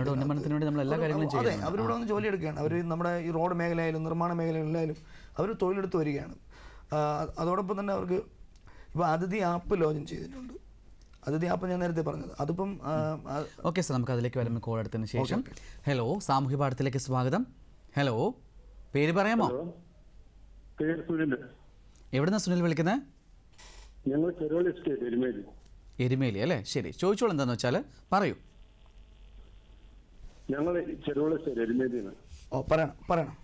അതെ, അവരിവിടെ വന്ന് ജോലി എടുക്കുകയാണ്. അവർ നമ്മുടെ ഈ റോഡ് മേഖലയായാലും നിർമ്മാണ മേഖലകളിലായാലും അവർ തൊഴിലെടുത്ത് വരികയാണ്. അതോടൊപ്പം തന്നെ അവർക്ക് ഇപ്പോൾ അതിഥി ആപ്പ് ലോഞ്ച് ചെയ്തിട്ടുണ്ട്. അതിഥി ആപ്പ് ഞാൻ നേരത്തെ പറഞ്ഞത്, അതിപ്പം ഓക്കെ സാർ, നമുക്ക് അതിലേക്ക് വരുമ്പോൾ കോൾ എടുത്തതിന് ശേഷം. ഹലോ, സാമൂഹ്യ പാഠത്തിലേക്ക് സ്വാഗതം. ഹലോ, പേര് പറയാമോ? എവിടുന്ന സുനിൽ വിളിക്കുന്നത്? എരുമേലി അല്ലേ? ശരി, ചോദിച്ചോളൂ. എന്താന്ന് വെച്ചാൽ പറയൂ. ഞങ്ങൾ എരുമേലിയാണ്. പറയണം.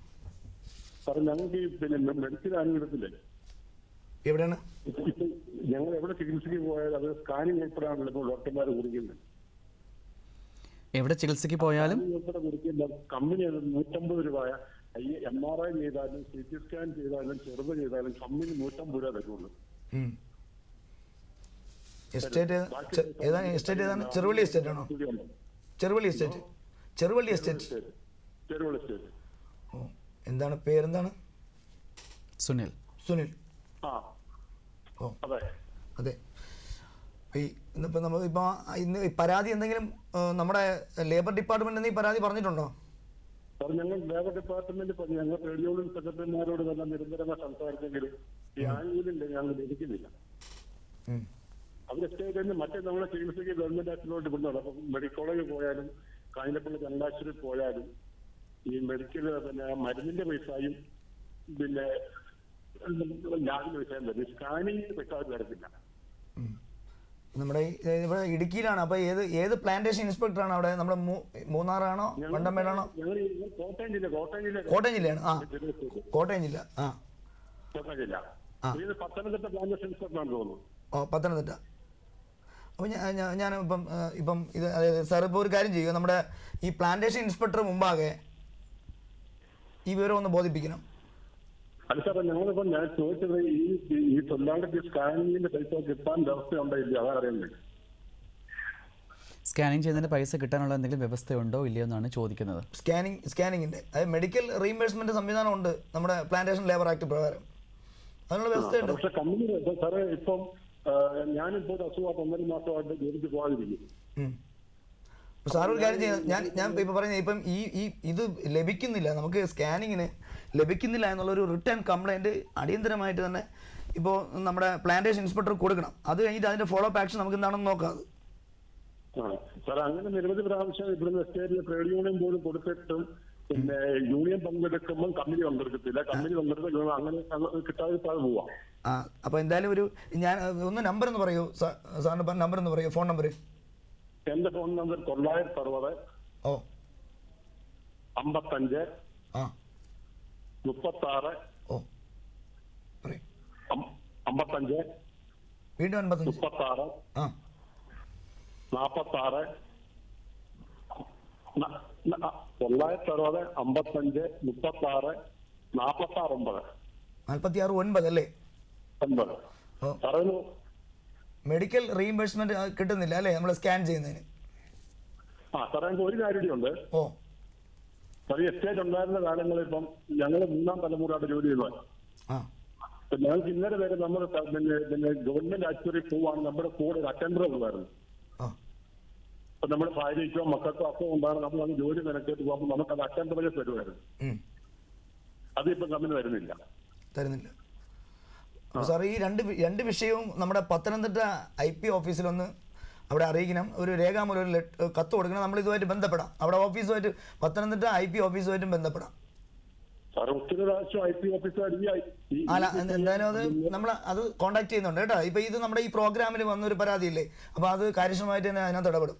ഞങ്ങൾക്ക് പിന്നെ മെഡിക്കൽ ആനുകൂല്യത്തില്ലേ, എവിടെയാണ് ഞങ്ങൾ എവിടെ ചികിത്സയ്ക്ക് പോയാലും അത് സ്കാനിങ് ഉൾപ്പെടാണല്ലോ ഇപ്പോൾ ഡോക്ടർമാർ കുറിക്കുന്നത്. എവിടെ ചികിത്സയ്ക്ക് പോയാലും കമ്പനി 150 രൂപ. MRI ചെയ്താലും CT സ്കാൻ ചെയ്താലും ചെറുത് ചെയ്താലും കമ്പനി 150 രൂപ തരുള്ളൂ. ചെറുവള്ളി എസ്റ്റേറ്റ് ആണോ? ചെറുവള്ളി എസ്റ്റേറ്റ്. എന്താണ് പേരെന്താണ്? സുനിൽ. ആ ഓ അതെ അതെ. ഈ ഇന്നിപ്പോൾ നമ്മളിപ്പോൾ ഇന്ന് ഈ പരാതി എന്തെങ്കിലും നമ്മുടെ ലേബർ ഡിപ്പാർട്ട്മെൻറ്റിൽ ഈ പരാതി പറഞ്ഞിട്ടുണ്ടോ? സാർ, ഞങ്ങൾ ലേബർ ഡിപ്പാർട്ട്മെന്റ് ഞങ്ങൾ ട്രേഡ് യൂണിയൻ സെക്രട്ടറിമാരോട് തന്നെ നിരന്തരമായി സംസാരിച്ചെങ്കിലും ഈ ആനുകൂല്യം ഞങ്ങൾ ലഭിക്കുന്നില്ല. അവർ സ്റ്റേറ്റ് മറ്റേ നമ്മളെ ചികിത്സയ്ക്ക് ഗവൺമെന്റ് ആശുപത്രിയിലോട്ട് കൊണ്ടുപോകണം. അപ്പം മെഡിക്കൽ കോളേജിൽ പോയാലും കാഞ്ഞിരപ്പള്ളി ചങ്ങനാശ്ശേരി പോയാലും ഈ മെഡിക്കൽ മരുന്നിന്റെ പൈസയും പിന്നെ ലാബിന്റെ പൈസയും വരും. സ്കാനിങ്ങിന് പൈസ അവർ തരത്തില്ല. നമ്മുടെ ഇവിടെ ഇടുക്കിയിലാണ്. അപ്പോൾ ഏത് പ്ലാന്റേഷൻ ഇൻസ്പെക്ടറാണ് അവിടെ? നമ്മുടെ മൂന്നാറാണോ വണ്ടമേടാണോ? കോട്ടയം ജില്ല. കോട്ടയം ജില്ലയാണ്. ആ, കോട്ടയം ജില്ല. ആ, കോട്ടയം ജില്ല. ഇത് പത്തനംതിട്ട പ്ലാന്റേഷൻ ഇൻസ്പെക്ടറാണെന്ന് തോന്നുന്നു. ഓ, പത്തനംതിട്ട. അപ്പോൾ ഞാൻ ഇപ്പം ഇത് അതായത് സാർ ഇപ്പോൾ ഒരു കാര്യം ചെയ്യുക, നമ്മുടെ ഈ പ്ലാന്റേഷൻ ഇൻസ്പെക്ടർ മുമ്പാകെ ഈ വിവരം ഒന്ന് ബോധിപ്പിക്കണം. അല്ല സാറേ, ഞങ്ങളിപ്പോൾ ഞാൻ ചോദിച്ചത് ഈ തൊഴിലാളിക്ക് സ്കാനിങ്ങിന്റെ പൈസ കിട്ടാൻ വ്യവസ്ഥ ഉണ്ടോ ഇല്ല, അതാ അറിയുന്നത്. സ്കാനിങ് ചെയ്യുന്നതിന് പൈസ കിട്ടാനുള്ള എന്തെങ്കിലും വ്യവസ്ഥയുണ്ടോ ഇല്ലയോ എന്നാണ് ചോദിക്കുന്നത്. സ്കാനിങ്ങിന്റെ അതായത് മെഡിക്കൽ റീഇംബേഴ്സ്മെന്റ് സംവിധാനം ഉണ്ട് നമ്മുടെ പ്ലാന്റേഷൻ ലേബർ ആക്ട് പ്രകാരം. അതിനുള്ള വ്യവസ്ഥയുണ്ട്. പക്ഷെ കമ്പനി സാറേ ഇപ്പം ഞാനിപ്പോൾ ഒരു അസുഖമായിട്ട് 1.5 മാസമായിട്ട് ജോലിക്ക് പോകാതിരിക്കും. സാർ ഒരു കാര്യം ചെയ്യുന്നത്, ഞാൻ ഇപ്പോൾ പറയുന്നത് ഇപ്പം ഇത് ലഭിക്കുന്നില്ല, നമുക്ക് സ്കാനിങ്ങിന് ലഭിക്കുന്നില്ല എന്നുള്ളൊരു റിട്ടേൺ കംപ്ലൈൻറ്റ് അടിയന്തരമായിട്ട് തന്നെ ഇപ്പോൾ നമ്മുടെ പ്ലാന്റേഷൻ ഇൻസ്പെക്ടർ കൊടുക്കണം. അത് കഴിഞ്ഞിട്ട് അതിൻ്റെ ഫോളോ അപ്പ് ആക്ഷൻ നമുക്ക് എന്താണെന്ന് നോക്കാം. സാർ, അങ്ങനെ നിരവധി പ്രാവശ്യം ഇവിടുന്ന് സ്റ്റേറ്റിലെ ട്രേഡ് യൂണിയൻ പോലും കൊടുത്തിട്ടും പിന്നെ യൂണിയൻ പങ്കെടുക്കുമ്പോൾ കമ്പനി പങ്കെടുക്കത്തില്ല. കമ്പനി പങ്കെടുത്ത അങ്ങനെ കിട്ടാതെ പോവാം. അപ്പോൾ എന്തായാലും ഞാൻ ഒന്ന് നമ്പർ എന്ന് പറയൂ സാറിൻ്റെ നമ്പർ എന്ന് പറയൂ, ഫോൺ നമ്പർ. എന്റെ ഫോൺ നമ്പർ 960 ഓ 55 36 ഓ 55 വീണ്ടും 55 36 46 960 55 36 46 46 അല്ലേ? 9 മെഡിക്കൽ റീഇംബേഴ്സ്മെന്റ് കിട്ടുന്നില്ല അല്ലേ നമ്മൾ സ്കാൻ ചെയ്യുന്നതിന്? സാറേ, ഒരു കാര്യമുണ്ട്. ഓ, സാർ, എസ്റ്റേറ്റ് ഉണ്ടായിരുന്ന കാലങ്ങളിൽ ഇപ്പം ഞങ്ങൾ 3ാം തലമുറയായിട്ട് ജോലി ചെയ്തതാണ്. ഞങ്ങൾക്ക് ഇന്നലെ വരെ നമ്മൾ പിന്നെ ഗവൺമെന്റ് ആശുപത്രിയിൽ പോവാണ് നമ്മുടെ കൂടെ ഒരു അറ്റൻഡർ ഉള്ളതായിരുന്നു. അപ്പൊ നമ്മുടെ ഭാര്യയ്ക്കോ മക്കൾക്കോ അസുഖം ഉണ്ടാകും, നമ്മൾ അത് ജോലി നിരക്കേറ്റ് പോകുമ്പോൾ നമുക്ക് അത് അറ്റൻഡർ വരെ തരുമായിരുന്നു. അതിപ്പം കമ്പനി തരുന്നില്ല. സാർ, ഈ രണ്ട് വിഷയവും നമ്മുടെ പത്തനംതിട്ട IP ഓഫീസിലൊന്ന് അവിടെ അറിയിക്കണം. ഒരു രേഖാമൂലം ഒരു കത്ത് കൊടുക്കണം. നമ്മൾ ഇതുമായിട്ട് ബന്ധപ്പെടാം. അവിടെ ഓഫീസുമായിട്ട് പത്തനംതിട്ട IP ഓഫീസുമായിട്ടും ബന്ധപ്പെടാം. അല്ല, എന്തായാലും അത് നമ്മൾ അത് കോൺടാക്ട് ചെയ്യുന്നുണ്ട് കേട്ടോ. ഇപ്പം ഇത് നമ്മുടെ ഈ പ്രോഗ്രാമിൽ വന്നൊരു പരാതിയില്ലേ, അപ്പോൾ അത് കാര്യക്ഷമമായിട്ട് തന്നെ അതിനകത്ത് ഇടപെടും.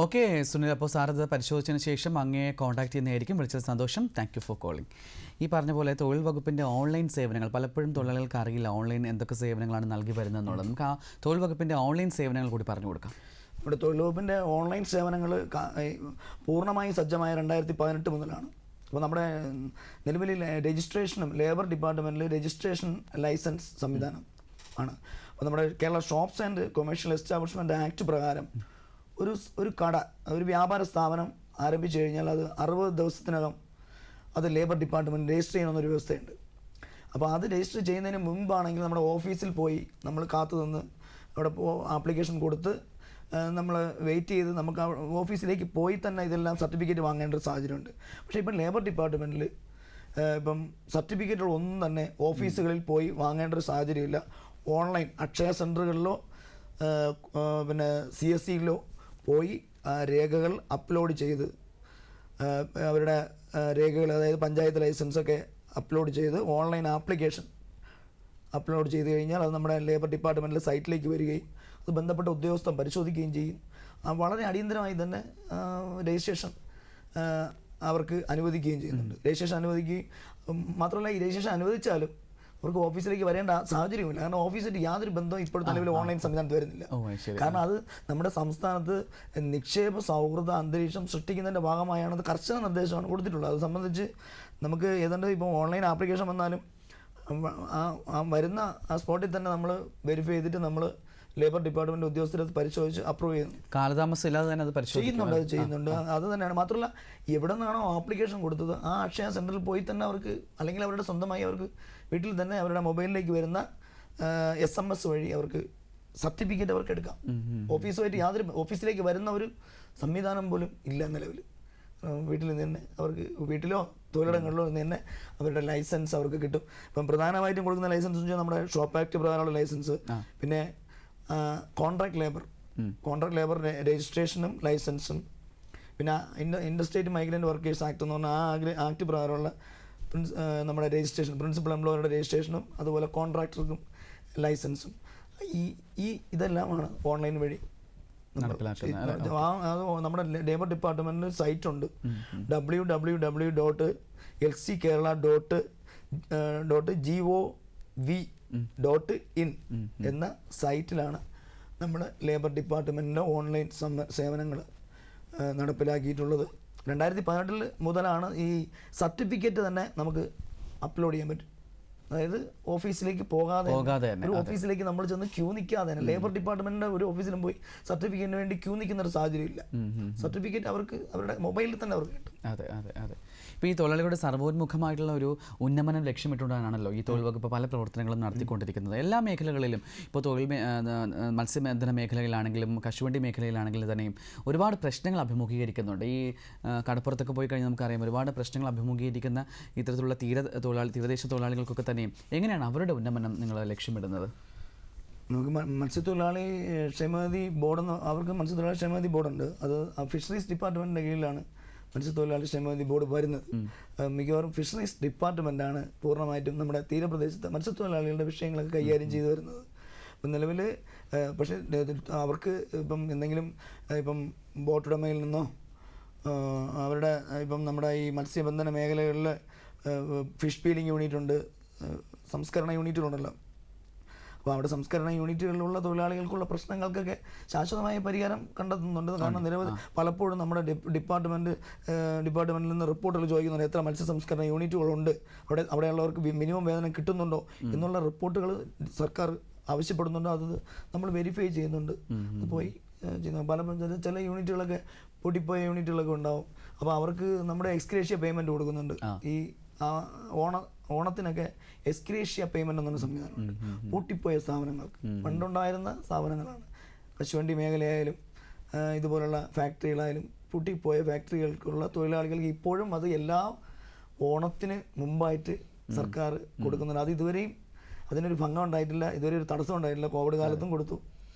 ഓക്കെ സുനിൽ, അപ്പോൾ സാർ ഇത് പരിശോധിച്ചതിന് ശേഷം അങ്ങയെ കോൺടാക്ട് ചെയ്യുന്നതായിരിക്കും. വിളിച്ചത് സന്തോഷം. Thank you for calling. ഈ പറഞ്ഞ പോലെ തൊഴിൽ വകുപ്പിൻ്റെ ഓൺലൈൻ സേവനങ്ങൾ പലപ്പോഴും തൊഴിലാളികൾക്ക് അറിയില്ല ഓൺലൈൻ എന്തൊക്കെ സേവനങ്ങളാണ് നൽകി വരുന്നതെന്നുള്ളത്. നമുക്ക് ആ തൊഴിൽ വകുപ്പിൻ്റെ ഓൺലൈൻ സേവനങ്ങൾ കൂടി പറഞ്ഞു കൊടുക്കാം. ഇവിടെ തൊഴിൽ വകുപ്പിൻ്റെ ഓൺലൈൻ സേവനങ്ങൾ പൂർണ്ണമായും സജ്ജമായ 2018 മുതലാണ്. അപ്പോൾ നമ്മുടെ നിലവിൽ രജിസ്ട്രേഷനും ലേബർ ഡിപ്പാർട്ട്മെൻറ്റിൽ രജിസ്ട്രേഷൻ ലൈസൻസ് സംവിധാനം ആണ്. അപ്പോൾ നമ്മുടെ Kerala shops and commercial establishment act പ്രകാരം ഒരു കട, ഒരു വ്യാപാര സ്ഥാപനം ആരംഭിച്ചു കഴിഞ്ഞാൽ അത് 60 ദിവസത്തിനകം അത് ലേബർ ഡിപ്പാർട്ട്മെൻറ്റ് രജിസ്റ്റർ ചെയ്യണമെന്നൊരു വ്യവസ്ഥയുണ്ട്. അപ്പോൾ അത് രജിസ്റ്റർ ചെയ്യുന്നതിന് മുമ്പാണെങ്കിൽ നമ്മുടെ ഓഫീസിൽ പോയി നമ്മൾ കാത്തു നിന്ന് അവിടെ ആപ്ലിക്കേഷൻ കൊടുത്ത് നമ്മൾ വെയിറ്റ് ചെയ്ത് നമുക്ക് ഓഫീസിലേക്ക് പോയി തന്നെ ഇതെല്ലാം സർട്ടിഫിക്കറ്റ് വാങ്ങേണ്ട ഒരു സാഹചര്യമുണ്ട്. പക്ഷേ ഇപ്പം ലേബർ ഡിപ്പാർട്ട്മെൻറ്റിൽ ഇപ്പം സർട്ടിഫിക്കറ്റുകളൊന്നും തന്നെ ഓഫീസുകളിൽ പോയി വാങ്ങേണ്ട ഒരു സാഹചര്യമില്ല. ഓൺലൈൻ അക്ഷയ സെൻറ്ററുകളിലോ പിന്നെ CSCയിലോ പോയി രേഖകൾ അപ്ലോഡ് ചെയ്ത് അവരുടെ രേഖകൾ, അതായത് പഞ്ചായത്ത് ലൈസൻസൊക്കെ അപ്ലോഡ് ചെയ്ത് ഓൺലൈൻ ആപ്ലിക്കേഷൻ അപ്ലോഡ് ചെയ്ത് കഴിഞ്ഞാൽ അത് നമ്മുടെ ലേബർ ഡിപ്പാർട്ട്മെൻറ്റിലെ സൈറ്റിലേക്ക് വരികയും അത് ബന്ധപ്പെട്ട ഉദ്യോഗസ്ഥൻ പരിശോധിക്കുകയും ചെയ്യും. വളരെ അടിയന്തരമായി തന്നെ രജിസ്ട്രേഷൻ അവർക്ക് അനുവദിക്കുകയും ചെയ്യുന്നുണ്ട്. രജിസ്ട്രേഷൻ അനുവദിക്കുകയും മാത്രമല്ല, ഈ രജിസ്ട്രേഷൻ അനുവദിച്ചാലും അവർക്ക് ഓഫീസിലേക്ക് വരേണ്ട സാഹചര്യമില്ല. കാരണം ഓഫീസിൻ്റെ യാതൊരു ബന്ധവും ഇപ്പോഴത്തെ നിലവിൽ ഓൺലൈൻ സംവിധാനത്ത് വരുന്നില്ല. കാരണം അത് നമ്മുടെ സംസ്ഥാനത്ത് നിക്ഷേപ സൗഹൃദ അന്തരീക്ഷം സൃഷ്ടിക്കുന്നതിൻ്റെ ഭാഗമായാണ് അത് കർശന നിർദ്ദേശമാണ് കൊടുത്തിട്ടുള്ളത്. അത് സംബന്ധിച്ച് നമുക്ക് ഏതാണ്ട് ഇപ്പോൾ ഓൺലൈൻ ആപ്ലിക്കേഷൻ വന്നാലും വരുന്ന ആ സ്പോട്ടിൽ തന്നെ നമ്മൾ വെരിഫൈ ചെയ്തിട്ട് നമ്മൾ ലേബർ ഡിപ്പാർട്ട്മെൻറ്റ് ഉദ്യോഗസ്ഥർ അത് പരിശോധിച്ച് അപ്രൂവ് ചെയ്യുന്നു. കാലതാമസം ഇല്ലാതെ തന്നെ അത് ചെയ്യുന്നുണ്ട്. അത് തന്നെയാണ്. മാത്രമല്ല എവിടെ നിന്നാണോ ആപ്ലിക്കേഷൻ കൊടുത്തത് ആ അക്ഷയ സെൻറ്ററിൽ പോയി തന്നെ അവർക്ക്, അല്ലെങ്കിൽ അവരുടെ സ്വന്തമായി അവർക്ക് വീട്ടിൽ തന്നെ അവരുടെ മൊബൈലിലേക്ക് വരുന്ന SMS വഴി അവർക്ക് സർട്ടിഫിക്കറ്റ് അവർക്ക് എടുക്കാം. ഓഫീസിലേക്ക് വരുന്ന ഒരു സംവിധാനം പോലും ഇല്ല നിലവിൽ. വീട്ടിൽ നിന്ന് തന്നെ അവർക്ക്, വീട്ടിലോ തൊഴിലിടങ്ങളിലോ നിന്ന് തന്നെ അവരുടെ ലൈസൻസ് അവർക്ക് കിട്ടും. ഇപ്പം പ്രധാനമായിട്ടും കൊടുക്കുന്ന ലൈസൻസ് എന്ന് വെച്ചാൽ നമ്മുടെ ഷോപ്പ് ആക്ട് പ്രകാരമുള്ള ലൈസൻസ്, പിന്നെ കോൺട്രാക്ട് ലേബർ രജിസ്ട്രേഷനും ലൈസൻസും, പിന്നെ ഇൻഡർസ്റ്റേറ്റ് മൈഗ്രൻ്റ് വർക്കേഴ്സ് ആക്ട് എന്ന് പറഞ്ഞാൽ ആ ആക്ട് പ്രകാരമുള്ള നമ്മുടെ രജിസ്ട്രേഷൻ, പ്രിൻസിപ്പൽ എംപ്ലോയറുടെ രജിസ്ട്രേഷനും അതുപോലെ കോൺട്രാക്ടർക്കും ലൈസൻസും ഇതെല്ലാമാണ് ഓൺലൈൻ വഴി നമ്മുടെ ലേബർ ഡിപ്പാർട്ട്മെൻറ്റിന് സൈറ്റുണ്ട്. www.lckerala.gov.in എന്ന സൈറ്റിലാണ് നമ്മുടെ ലേബർ ഡിപ്പാർട്ട്മെൻറ്റിൻ്റെ ഓൺലൈൻ സേവനങ്ങൾ നടപ്പിലാക്കിയിട്ടുള്ളത്. 2018 മുതലാണ് ഈ സർട്ടിഫിക്കറ്റ് തന്നെ നമുക്ക് അപ്ലോഡ് ചെയ്യാൻ പറ്റും. അതായത് ഓഫീസിലേക്ക് പോകാതെ ഒരു ഓഫീസിലേക്ക് നമ്മൾ ചെന്ന് ക്യൂ നിൽക്കാതെ തന്നെ, ലേബർ ഡിപ്പാർട്ട്മെന്റിന്റെ ഒരു ഓഫീസിലും പോയി സർട്ടിഫിക്കറ്റിന് വേണ്ടി ക്യൂ നിൽക്കുന്ന ഒരു സാഹചര്യം ഇല്ല. സർട്ടിഫിക്കറ്റ് അവർക്ക് അവരുടെ മൊബൈലിൽ തന്നെ അവർക്ക് കിട്ടും. അതെ. ഇപ്പോൾ ഈ തൊഴിലാളികളുടെ സർവോന്മുഖമായിട്ടുള്ള ഒരു ഉന്നമനം ലക്ഷ്യമിട്ടുകൊണ്ടാണല്ലോ ഈ തൊഴിൽ വകുപ്പ് പല പ്രവർത്തനങ്ങളും നടത്തിക്കൊണ്ടിരിക്കുന്നത്. എല്ലാ മേഖലകളിലും ഇപ്പോൾ മത്സ്യബന്ധന മേഖലയിലാണെങ്കിലും കശുവണ്ടി മേഖലയിലാണെങ്കിലും തന്നെയും ഒരുപാട് പ്രശ്നങ്ങൾ അഭിമുഖീകരിക്കുന്നുണ്ട്. ഈ കടപ്പുറത്തൊക്കെ പോയി കഴിഞ്ഞാൽ നമുക്കറിയാം ഒരുപാട് പ്രശ്നങ്ങൾ അഭിമുഖീകരിക്കുന്ന ഇത്തരത്തിലുള്ള തീരദേശ തൊഴിലാളികൾക്കൊക്കെ തന്നെയും എങ്ങനെയാണ് അവരുടെ ഉന്നമനം നിങ്ങൾ ലക്ഷ്യമിടുന്നത്? നമുക്ക് മത്സ്യത്തൊഴിലാളി ക്ഷേമനിധി ബോർഡെന്ന്, അവർക്ക് മത്സ്യത്തൊഴിലാളി ക്ഷേമനിധി ബോർഡുണ്ട്. അത് ഫിഷറീസ് ഡിപ്പാർട്ട്മെൻറ്റിൻ്റെ കീഴിലാണ് മത്സ്യത്തൊഴിലാളി ക്ഷേമനിധി ബോർഡ് വരുന്നത്. മിക്കവാറും ഫിഷറീസ് ഡിപ്പാർട്ട്മെൻറ്റാണ് പൂർണ്ണമായിട്ടും നമ്മുടെ തീരപ്രദേശത്തെ മത്സ്യത്തൊഴിലാളികളുടെ വിഷയങ്ങളൊക്കെ കൈകാര്യം ചെയ്തു വരുന്നത്. ഇപ്പം നിലവിൽ പക്ഷേ അവർക്ക് ഇപ്പം എന്തെങ്കിലും ഇപ്പം ബോട്ടുടമയിൽ നിന്നോ അവരുടെ ഇപ്പം നമ്മുടെ ഈ മത്സ്യബന്ധന മേഖലകളിൽ ഫിഷ് പീലിംഗ് യൂണിറ്റ് ഉണ്ട്, സംസ്കരണ യൂണിറ്റുകളുണ്ടല്ലോ. അപ്പോൾ അവിടെ സംസ്കരണ യൂണിറ്റുകളിലുള്ള തൊഴിലാളികൾക്കുള്ള പ്രശ്നങ്ങൾക്കൊക്കെ ശാശ്വതമായ പരിഹാരം കണ്ടെത്തുന്നുണ്ട്. കാരണം നിരവധി പലപ്പോഴും നമ്മുടെ ഡിപ്പാർട്ട്മെൻറ്റിൽ നിന്ന് റിപ്പോർട്ടുകൾ ചോദിക്കുന്നുണ്ട്, എത്ര മത്സ്യ സംസ്കരണ യൂണിറ്റുകളുണ്ട്, അവിടെയുള്ളവർക്ക് മിനിമം വേതനം കിട്ടുന്നുണ്ടോ എന്നുള്ള റിപ്പോർട്ടുകൾ സർക്കാർ ആവശ്യപ്പെടുന്നുണ്ടോ. അത് നമ്മൾ വെരിഫൈ ചെയ്യുന്നുണ്ട്. അത് പോയി ചെയ്യുന്നു. ചില യൂണിറ്റുകളൊക്കെ പൊട്ടിപ്പോയ യൂണിറ്റുകളൊക്കെ ഉണ്ടാവും. അപ്പോൾ അവർക്ക് നമ്മുടെ എക്സ്ഗ്രേഷ്യ പേയ്മെൻറ്റ് കൊടുക്കുന്നുണ്ട്. ഈ ഓണത്തിനൊക്കെ എക്സ്ഗ്രേഷ്യ പേയ്മെൻറ്റ് എന്നൊരു സംവിധാനമുണ്ട്. പൂട്ടിപ്പോയ സ്ഥാപനങ്ങൾക്ക്, പണ്ടുണ്ടായിരുന്ന സ്ഥാപനങ്ങളാണ്. കശുവണ്ടി മേഖലയായാലും ഇതുപോലുള്ള ഫാക്ടറികളായാലും പൂട്ടിപ്പോയ ഫാക്ടറികൾക്കുള്ള തൊഴിലാളികൾക്ക് ഇപ്പോഴും അത് എല്ലാ ഓണത്തിന് മുമ്പായിട്ട് സർക്കാർ കൊടുക്കുന്നുണ്ട്. അത് ഇതുവരെയും അതിനൊരു ഭംഗം ഉണ്ടായിട്ടില്ല, ഇതുവരെ ഒരു തടസ്സം ഉണ്ടായിട്ടില്ല. കോവിഡ് കാലത്തും കൊടുത്തു.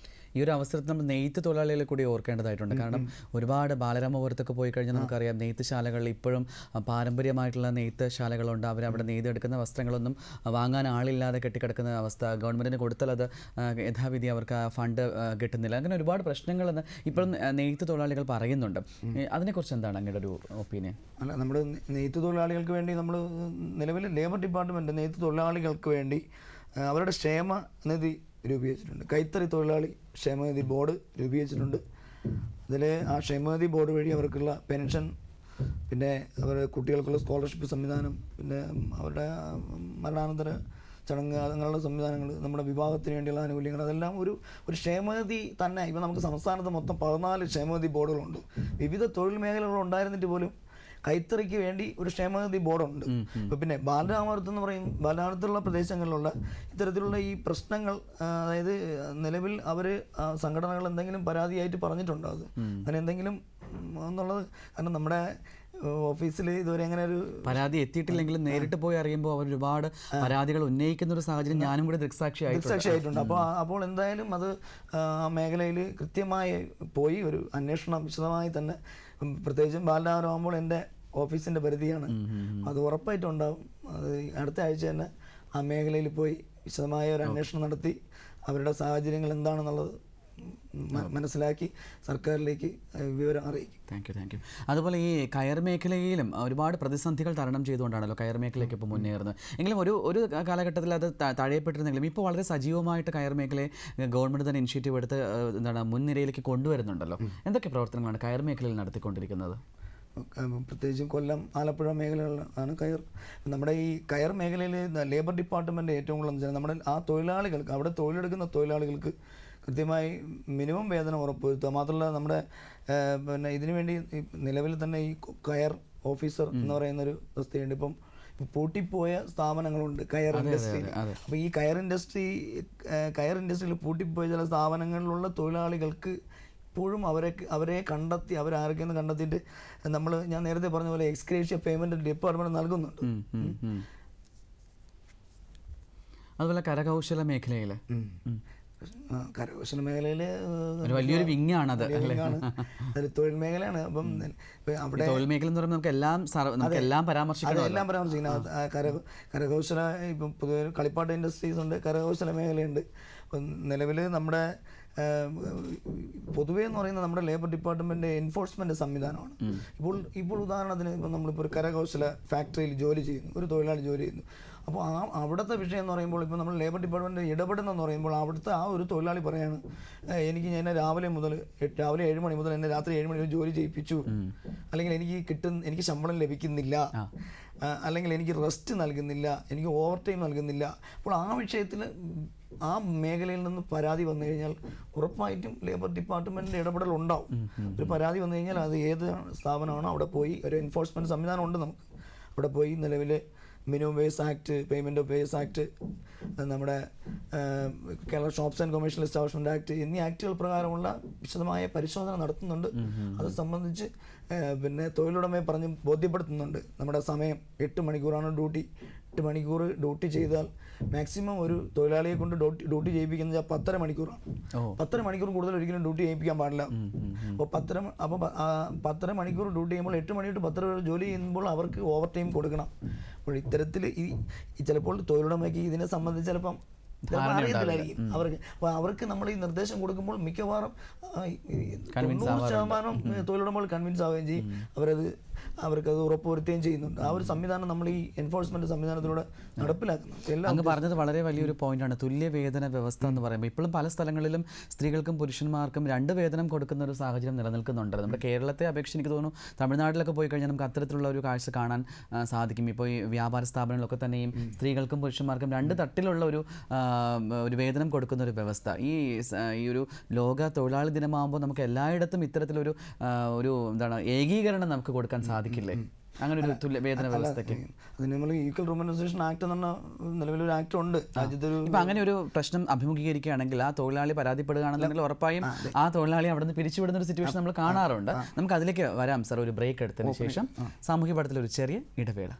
ഈ ഒരു അവസരത്തിൽ നമ്മൾ നെയ്ത്ത് തൊഴിലാളികളെ കൂടി ഓർക്കേണ്ടതായിട്ടുണ്ട്. കാരണം ഒരുപാട് ബാലരാമപുരത്തൊക്കെ പോയി കഴിഞ്ഞാൽ നമുക്കറിയാം നെയ്ത്ത് ശാലകളിൽ ഇപ്പോഴും പാരമ്പര്യമായിട്ടുള്ള നെയ്ത്ത് ശാലകളുണ്ട്. അവരവിടെ നെയ്തെടുക്കുന്ന വസ്ത്രങ്ങളൊന്നും വാങ്ങാൻ ആളില്ലാതെ കെട്ടിക്കിടക്കുന്ന അവസ്ഥ. ഗവൺമെൻറ്റിന് കൊടുത്താൽ അത് യഥാവിധി അവർക്ക് ഫണ്ട് കിട്ടുന്നില്ല. അങ്ങനെ ഒരുപാട് പ്രശ്നങ്ങളെന്ന് ഇപ്പോഴും നെയ്ത്ത് തൊഴിലാളികൾ പറയുന്നുണ്ട്. അതിനെക്കുറിച്ച് എന്താണ് അങ്ങയുടെ ഒരു ഒപ്പീനിയൻ? അല്ല, നമ്മുടെ നെയ്ത്ത് തൊഴിലാളികൾക്ക് വേണ്ടി നമ്മൾ നിലവിൽ ലേബർ ഡിപ്പാർട്ട്മെൻറ്റ് നെയ്ത്ത് തൊഴിലാളികൾക്ക് വേണ്ടി അവരുടെ ക്ഷേമനിധി രൂപീകരിച്ചിട്ടുണ്ട്. കൈത്തറി തൊഴിലാളി ക്ഷേമനിധി ബോർഡ് രൂപീകരിച്ചിട്ടുണ്ട്. അതിൽ ആ ക്ഷേമനിധി ബോർഡ് വഴി അവർക്കുള്ള പെൻഷൻ, പിന്നെ അവരുടെ കുട്ടികൾക്കുള്ള സ്കോളർഷിപ്പ് സംവിധാനം, പിന്നെ അവരുടെ മരണാനന്തര ചടങ്ങ്, അങ്ങനെയുള്ള സംവിധാനങ്ങൾ, നമ്മുടെ വിവാഹത്തിന് വേണ്ടിയുള്ള ആനുകൂല്യങ്ങൾ, അതെല്ലാം ഒരു ക്ഷേമനിധി തന്നെ. ഇപ്പം നമുക്ക് സംസ്ഥാനത്ത് മൊത്തം 14 ക്ഷേമനിധി ബോർഡുകളുണ്ട്. വിവിധ തൊഴിൽ മേഖലകൾ ഉണ്ടായിരുന്നിട്ട് പോലും കൈത്തറിക്ക് വേണ്ടി ഒരു ക്ഷേമനിധി ബോർഡുണ്ട്. അപ്പോൾ പിന്നെ ബാലരാമപുരത്ത് എന്ന് പറയും, ബാലരാമപുരത്തുള്ള പ്രദേശങ്ങളിലുള്ള ഇത്തരത്തിലുള്ള ഈ പ്രശ്നങ്ങൾ, അതായത് നിലവിൽ അവർ സംഘടനകൾ എന്തെങ്കിലും പരാതിയായിട്ട് പറഞ്ഞിട്ടുണ്ടോ അത് അങ്ങനെ എന്തെങ്കിലും എന്നുള്ളത്? കാരണം നമ്മുടെ ഓഫീസിൽ ഇതുവരെ അങ്ങനെ ഒരു പരാതി എത്തിയിട്ടില്ലെങ്കിലും നേരിട്ട് പോയി അറിയുമ്പോൾ അവർ ഒരുപാട് പരാതികൾ ഉന്നയിക്കുന്ന ഒരു സാഹചര്യം ഞാനും കൂടി ദൃക്സാക്ഷിയായിട്ടുണ്ട്. അപ്പോൾ എന്തായാലും അത് ആ മേഖലയിൽ കൃത്യമായി പോയി ഒരു അന്വേഷണം വിശദമായി തന്നെ, പ്രത്യേകിച്ചും ബാലരാമപുരമാകുമ്പോൾ എൻ്റെ ഓഫീസിൻ്റെ പരിധിയാണ്, അത് ഉറപ്പായിട്ടും ഉണ്ടാവും. അത് അടുത്ത ആഴ്ച തന്നെ ആ മേഖലയിൽ പോയി വിശദമായ ഒരു അന്വേഷണം നടത്തി അവരുടെ സാഹചര്യങ്ങൾ എന്താണെന്നുള്ളത് മനസ്സിലാക്കി സർക്കാരിലേക്ക് വിവരം അറിയിക്കും. Thank you. അതുപോലെ ഈ കയർ മേഖലയിലും ഒരുപാട് പ്രതിസന്ധികൾ തരണം ചെയ്തുകൊണ്ടാണല്ലോ കയർ മേഖലയ്ക്ക് ഇപ്പോൾ മുന്നേറുന്നത്. എങ്കിലും ഒരു കാലഘട്ടത്തിൽ അത് തഴയപ്പെട്ടിരുന്നെങ്കിലും ഇപ്പോൾ വളരെ സജീവമായിട്ട് കയർ മേഖലയെ ഗവൺമെൻറ് തന്നെ ഇനിഷ്യേറ്റീവ് എടുത്ത് മുൻനിരയിലേക്ക് കൊണ്ടുവരുന്നുണ്ടല്ലോ. എന്തൊക്കെ പ്രവർത്തനങ്ങളാണ് കയർ മേഖലയിൽ നടത്തിക്കൊണ്ടിരിക്കുന്നത്? പ്രത്യേകിച്ചും കൊല്ലം, ആലപ്പുഴ മേഖലകളിലാണ് കയർ. നമ്മുടെ ഈ കയർ മേഖലയിൽ ലേബർ ഡിപ്പാർട്ട്മെൻറ്റ് ഏറ്റവും കൂടുതൽ നമ്മുടെ ആ തൊഴിലാളികൾക്ക്, അവിടെ തൊഴിലെടുക്കുന്ന തൊഴിലാളികൾക്ക് കൃത്യമായി മിനിമം വേതനം ഉറപ്പുവരുത്തുക. മാത്രമല്ല നമ്മുടെ പിന്നെ ഇതിനു വേണ്ടി നിലവിൽ തന്നെ ഈ കയർ ഓഫീസർ എന്ന് പറയുന്നൊരു അവസ്ഥയുണ്ട്. ഇപ്പം പൂട്ടിപ്പോയ സ്ഥാപനങ്ങളുണ്ട് കയർ ഇൻഡസ്ട്രിയിൽ. അപ്പോൾ ഈ കയർ ഇൻഡസ്ട്രിയിൽ പൂട്ടിപ്പോയ ചില സ്ഥാപനങ്ങളിലുള്ള തൊഴിലാളികൾക്ക് ഇപ്പോഴും അവരെ കണ്ടെത്തി അവരാരൊക്കെയെന്ന് കണ്ടെത്തിയിട്ട് ഞാൻ നേരത്തെ പറഞ്ഞ പോലെ എക്സ്ഗ്രേഷ്യ പേയ്മെന്റ് ഡിപ്പാർട്ട്മെന്റ് നൽകുന്നുണ്ട്. അതുപോലെ കരകൗശല മേഖലയിൽ കരകൗശല മേഖലയിൽ വലിയൊരു വിങ്ങാണ് അത്. തൊഴിൽ മേഖലയാണ്. അപ്പം അവിടെ തൊഴിൽ മേഖല എന്ന് പറയുമ്പോൾ എല്ലാം പരാമർശിക്കണം. കരകൗശല ഇപ്പം പൊതുവെ കളിപ്പാട്ട ഇൻഡസ്ട്രീസ് ഉണ്ട്, കരകൗശല മേഖലയുണ്ട്. നിലവിൽ നമ്മുടെ പൊതുവേ എന്ന് പറയുന്നത് നമ്മുടെ ലേബർ ഡിപ്പാർട്ട്മെന്റ് എൻഫോഴ്സ്മെന്റ് സംവിധാനമാണ്. ഇപ്പോൾ ഉദാഹരണത്തിന് ഇപ്പം നമ്മളിപ്പോൾ ഒരു കരകൗശല ഫാക്ടറിയിൽ ജോലി ചെയ്യുന്നു, ഒരു തൊഴിലാളി ജോലി ചെയ്യുന്നു. അപ്പോൾ അവിടുത്തെ വിഷയം എന്ന് പറയുമ്പോൾ ഇപ്പോൾ നമ്മൾ ലേബർ ഡിപ്പാർട്ട്മെന്റ് ഇടപെടുന്നെന്ന് പറയുമ്പോൾ അവിടുത്തെ ആ ഒരു തൊഴിലാളി പറയാണ്, ഞാൻ രാവിലെ 7 മണി മുതൽ എന്നെ രാത്രി 7 മണി വരെ ജോലി ചെയ്യിപ്പിച്ചു, അല്ലെങ്കിൽ എനിക്ക് ശമ്പളം ലഭിക്കുന്നില്ല, അല്ലെങ്കിൽ എനിക്ക് റെസ്റ്റ് നൽകുന്നില്ല, എനിക്ക് ഓവർ ടൈം നൽകുന്നില്ല. അപ്പോൾ ആ വിഷയത്തിൽ ആ മേഖലയിൽ നിന്ന് പരാതി വന്നു കഴിഞ്ഞാൽ ഉറപ്പായിട്ടും ലേബർ ഡിപ്പാർട്ട്മെന്റിന്റെ ഇടപെടൽ ഉണ്ടാവും. ഒരു പരാതി വന്നു കഴിഞ്ഞാൽ അത് ഏത് സ്ഥാപനമാണോ അവിടെ പോയി ഒരു എൻഫോഴ്സ്മെന്റ് സംവിധാനം ഉണ്ട്. നമുക്ക് അവിടെ പോയി നിലവിൽ minimum wage act, payment of wage act, നമ്മുടെ Kerala shops and commercial establishment act എന്നീ ആക്ടുകൾ പ്രകാരമുള്ള വിശദമായ പരിശോധന നടത്തുന്നുണ്ട്. അത് സംബന്ധിച്ച് പിന്നെ തൊഴിലുടമയെ പറഞ്ഞ് ബോധ്യപ്പെടുത്തുന്നുണ്ട്. നമ്മുടെ സമയം 8 മണിക്കൂറാണ് ഡ്യൂട്ടി. 8 മണിക്കൂർ ഡ്യൂട്ടി ചെയ്താൽ മാക്സിമം ഒരു തൊഴിലാളിയെ കൊണ്ട് ഡ്യൂട്ടി ചെയ്യിപ്പിക്കുന്നത് 10.5 മണിക്കൂറാണ്. 10.5 മണിക്കൂർ കൂടുതൽ ഒരിക്കലും ഡ്യൂട്ടി ചെയ്യിപ്പിക്കാൻ പാടില്ല. അപ്പോൾ 10.5 മണിക്കൂർ ഡ്യൂട്ടി ചെയ്യുമ്പോൾ 8 മണി തൊട്ട് 10 വരെ ജോലി ചെയ്യുമ്പോൾ അവർക്ക് ഓവർ ടൈം കൊടുക്കണം. അപ്പോൾ ഇത്തരത്തിൽ ചിലപ്പോൾ തൊഴിലുടമയ്ക്ക് ഇതിനെ സംബന്ധിച്ച് ചിലപ്പം അറിയത്തില്ലായിരിക്കും അവർക്ക്. അപ്പോൾ അവർക്ക് നമ്മൾ ഈ നിർദ്ദേശം കൊടുക്കുമ്പോൾ മിക്കവാറും 90% തൊഴിലുടമകൾ കൺവിൻസ് ആവുകയും ചെയ്യും. അവർക്കത് ഉറപ്പുവരുത്തുകയും ചെയ്യുന്നുണ്ട്. ആ ഒരു സംവിധാനം നമ്മൾ ഈ എൻഫോഴ്സ്മെന്റ് സംവിധാനത്തിലൂടെ നടപ്പിലാക്കുന്നു. അങ്ങ് പറഞ്ഞത് വളരെ വലിയൊരു പോയിന്റാണ്. തുല്യ വേതന വ്യവസ്ഥ എന്ന് പറയുമ്പോൾ ഇപ്പോഴും പല സ്ഥലങ്ങളിലും സ്ത്രീകൾക്കും പുരുഷന്മാർക്കും 2 വേതനം കൊടുക്കുന്ന ഒരു സാഹചര്യം നിലനിൽക്കുന്നുണ്ട്. നമ്മുടെ കേരളത്തെ അപേക്ഷിച്ച് എനിക്ക് തോന്നുന്നു തമിഴ്നാട്ടിലൊക്കെ പോയി കഴിഞ്ഞാൽ നമുക്ക് അത്തരത്തിലുള്ള ഒരു കാഴ്ച കാണാൻ സാധിക്കും. ഇപ്പോൾ ഈ വ്യാപാര സ്ഥാപനങ്ങളൊക്കെ തന്നെയും സ്ത്രീകൾക്കും പുരുഷന്മാർക്കും 2 തട്ടിലുള്ള ഒരു വേതനം കൊടുക്കുന്ന ഒരു വ്യവസ്ഥ. ഈ ഒരു ലോക തൊഴിലാളി ദിനമാകുമ്പോൾ നമുക്ക് എല്ലായിടത്തും ഇത്തരത്തിലൊരു എന്താണ് ഏകീകരണം നമുക്ക് കൊടുക്കാൻ സാധിക്കില്ലേ? അങ്ങനെ ഒരു തുല്യ വേതന വ്യവസ്ഥയ്ക്ക് അതിന് നമ്മൾ ഈക്വൽ റെമ്യൂണറേഷൻ ആക്ട് എന്ന് പറഞ്ഞ നിലവിലൊരു ആക്ട് ഉണ്ട് രാജ്യത്തൊരു. ഇപ്പം അങ്ങനെ ഒരു പ്രശ്നം അഭിമുഖീകരിക്കുകയാണെങ്കിൽ ആ തൊഴിലാളി പരാതിപ്പെടുകയാണെന്നുണ്ടെങ്കിൽ ഉറപ്പായും ആ തൊഴിലാളി അവിടെ നിന്ന് പിരിച്ചുവിടുന്ന ഒരു സിറ്റുവേഷൻ നമ്മൾ കാണാറുണ്ട്. നമുക്ക് അതിലേക്ക് വരാം സർ. ഒരു ബ്രേക്ക് എടുത്തതിന് ശേഷം സാമൂഹ്യ പാഠത്തിലൊരു ചെറിയ ഇടവേള.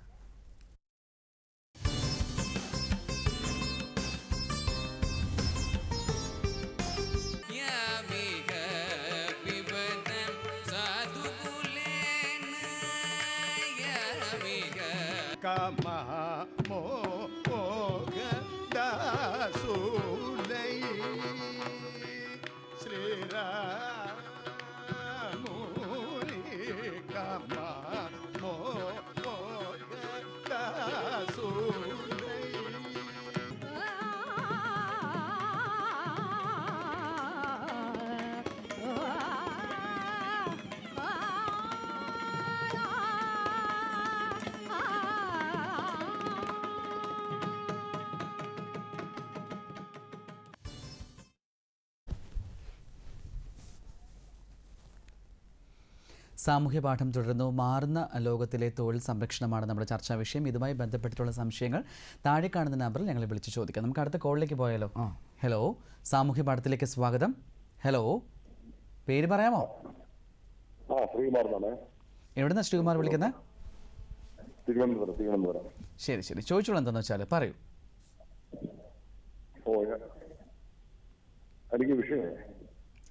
സാമൂഹ്യ പാഠം തുടരുന്നു. മാറുന്ന ലോകത്തിലെ തൊഴിൽ സംരക്ഷണമാണ് നമ്മുടെ ചർച്ചാ വിഷയം. ഇതുമായി ബന്ധപ്പെട്ടിട്ടുള്ള സംശയങ്ങൾ താഴെ കാണുന്ന നമ്പറിൽ ഞങ്ങളെ വിളിച്ച് ചോദിക്കാം. നമുക്ക് അടുത്ത കോളിലേക്ക് പോയാലോ? ഹലോ, സാമൂഹ്യ പാഠത്തിലേക്ക് സ്വാഗതം. ഹലോ, പേര് പറയാമോ? എവിടുന്ന ശ്രീകുമാർ വിളിക്കുന്നത്? ശരി ശരി, ചോദിച്ചോളൂ. എന്താന്ന് വെച്ചാൽ പറയൂ.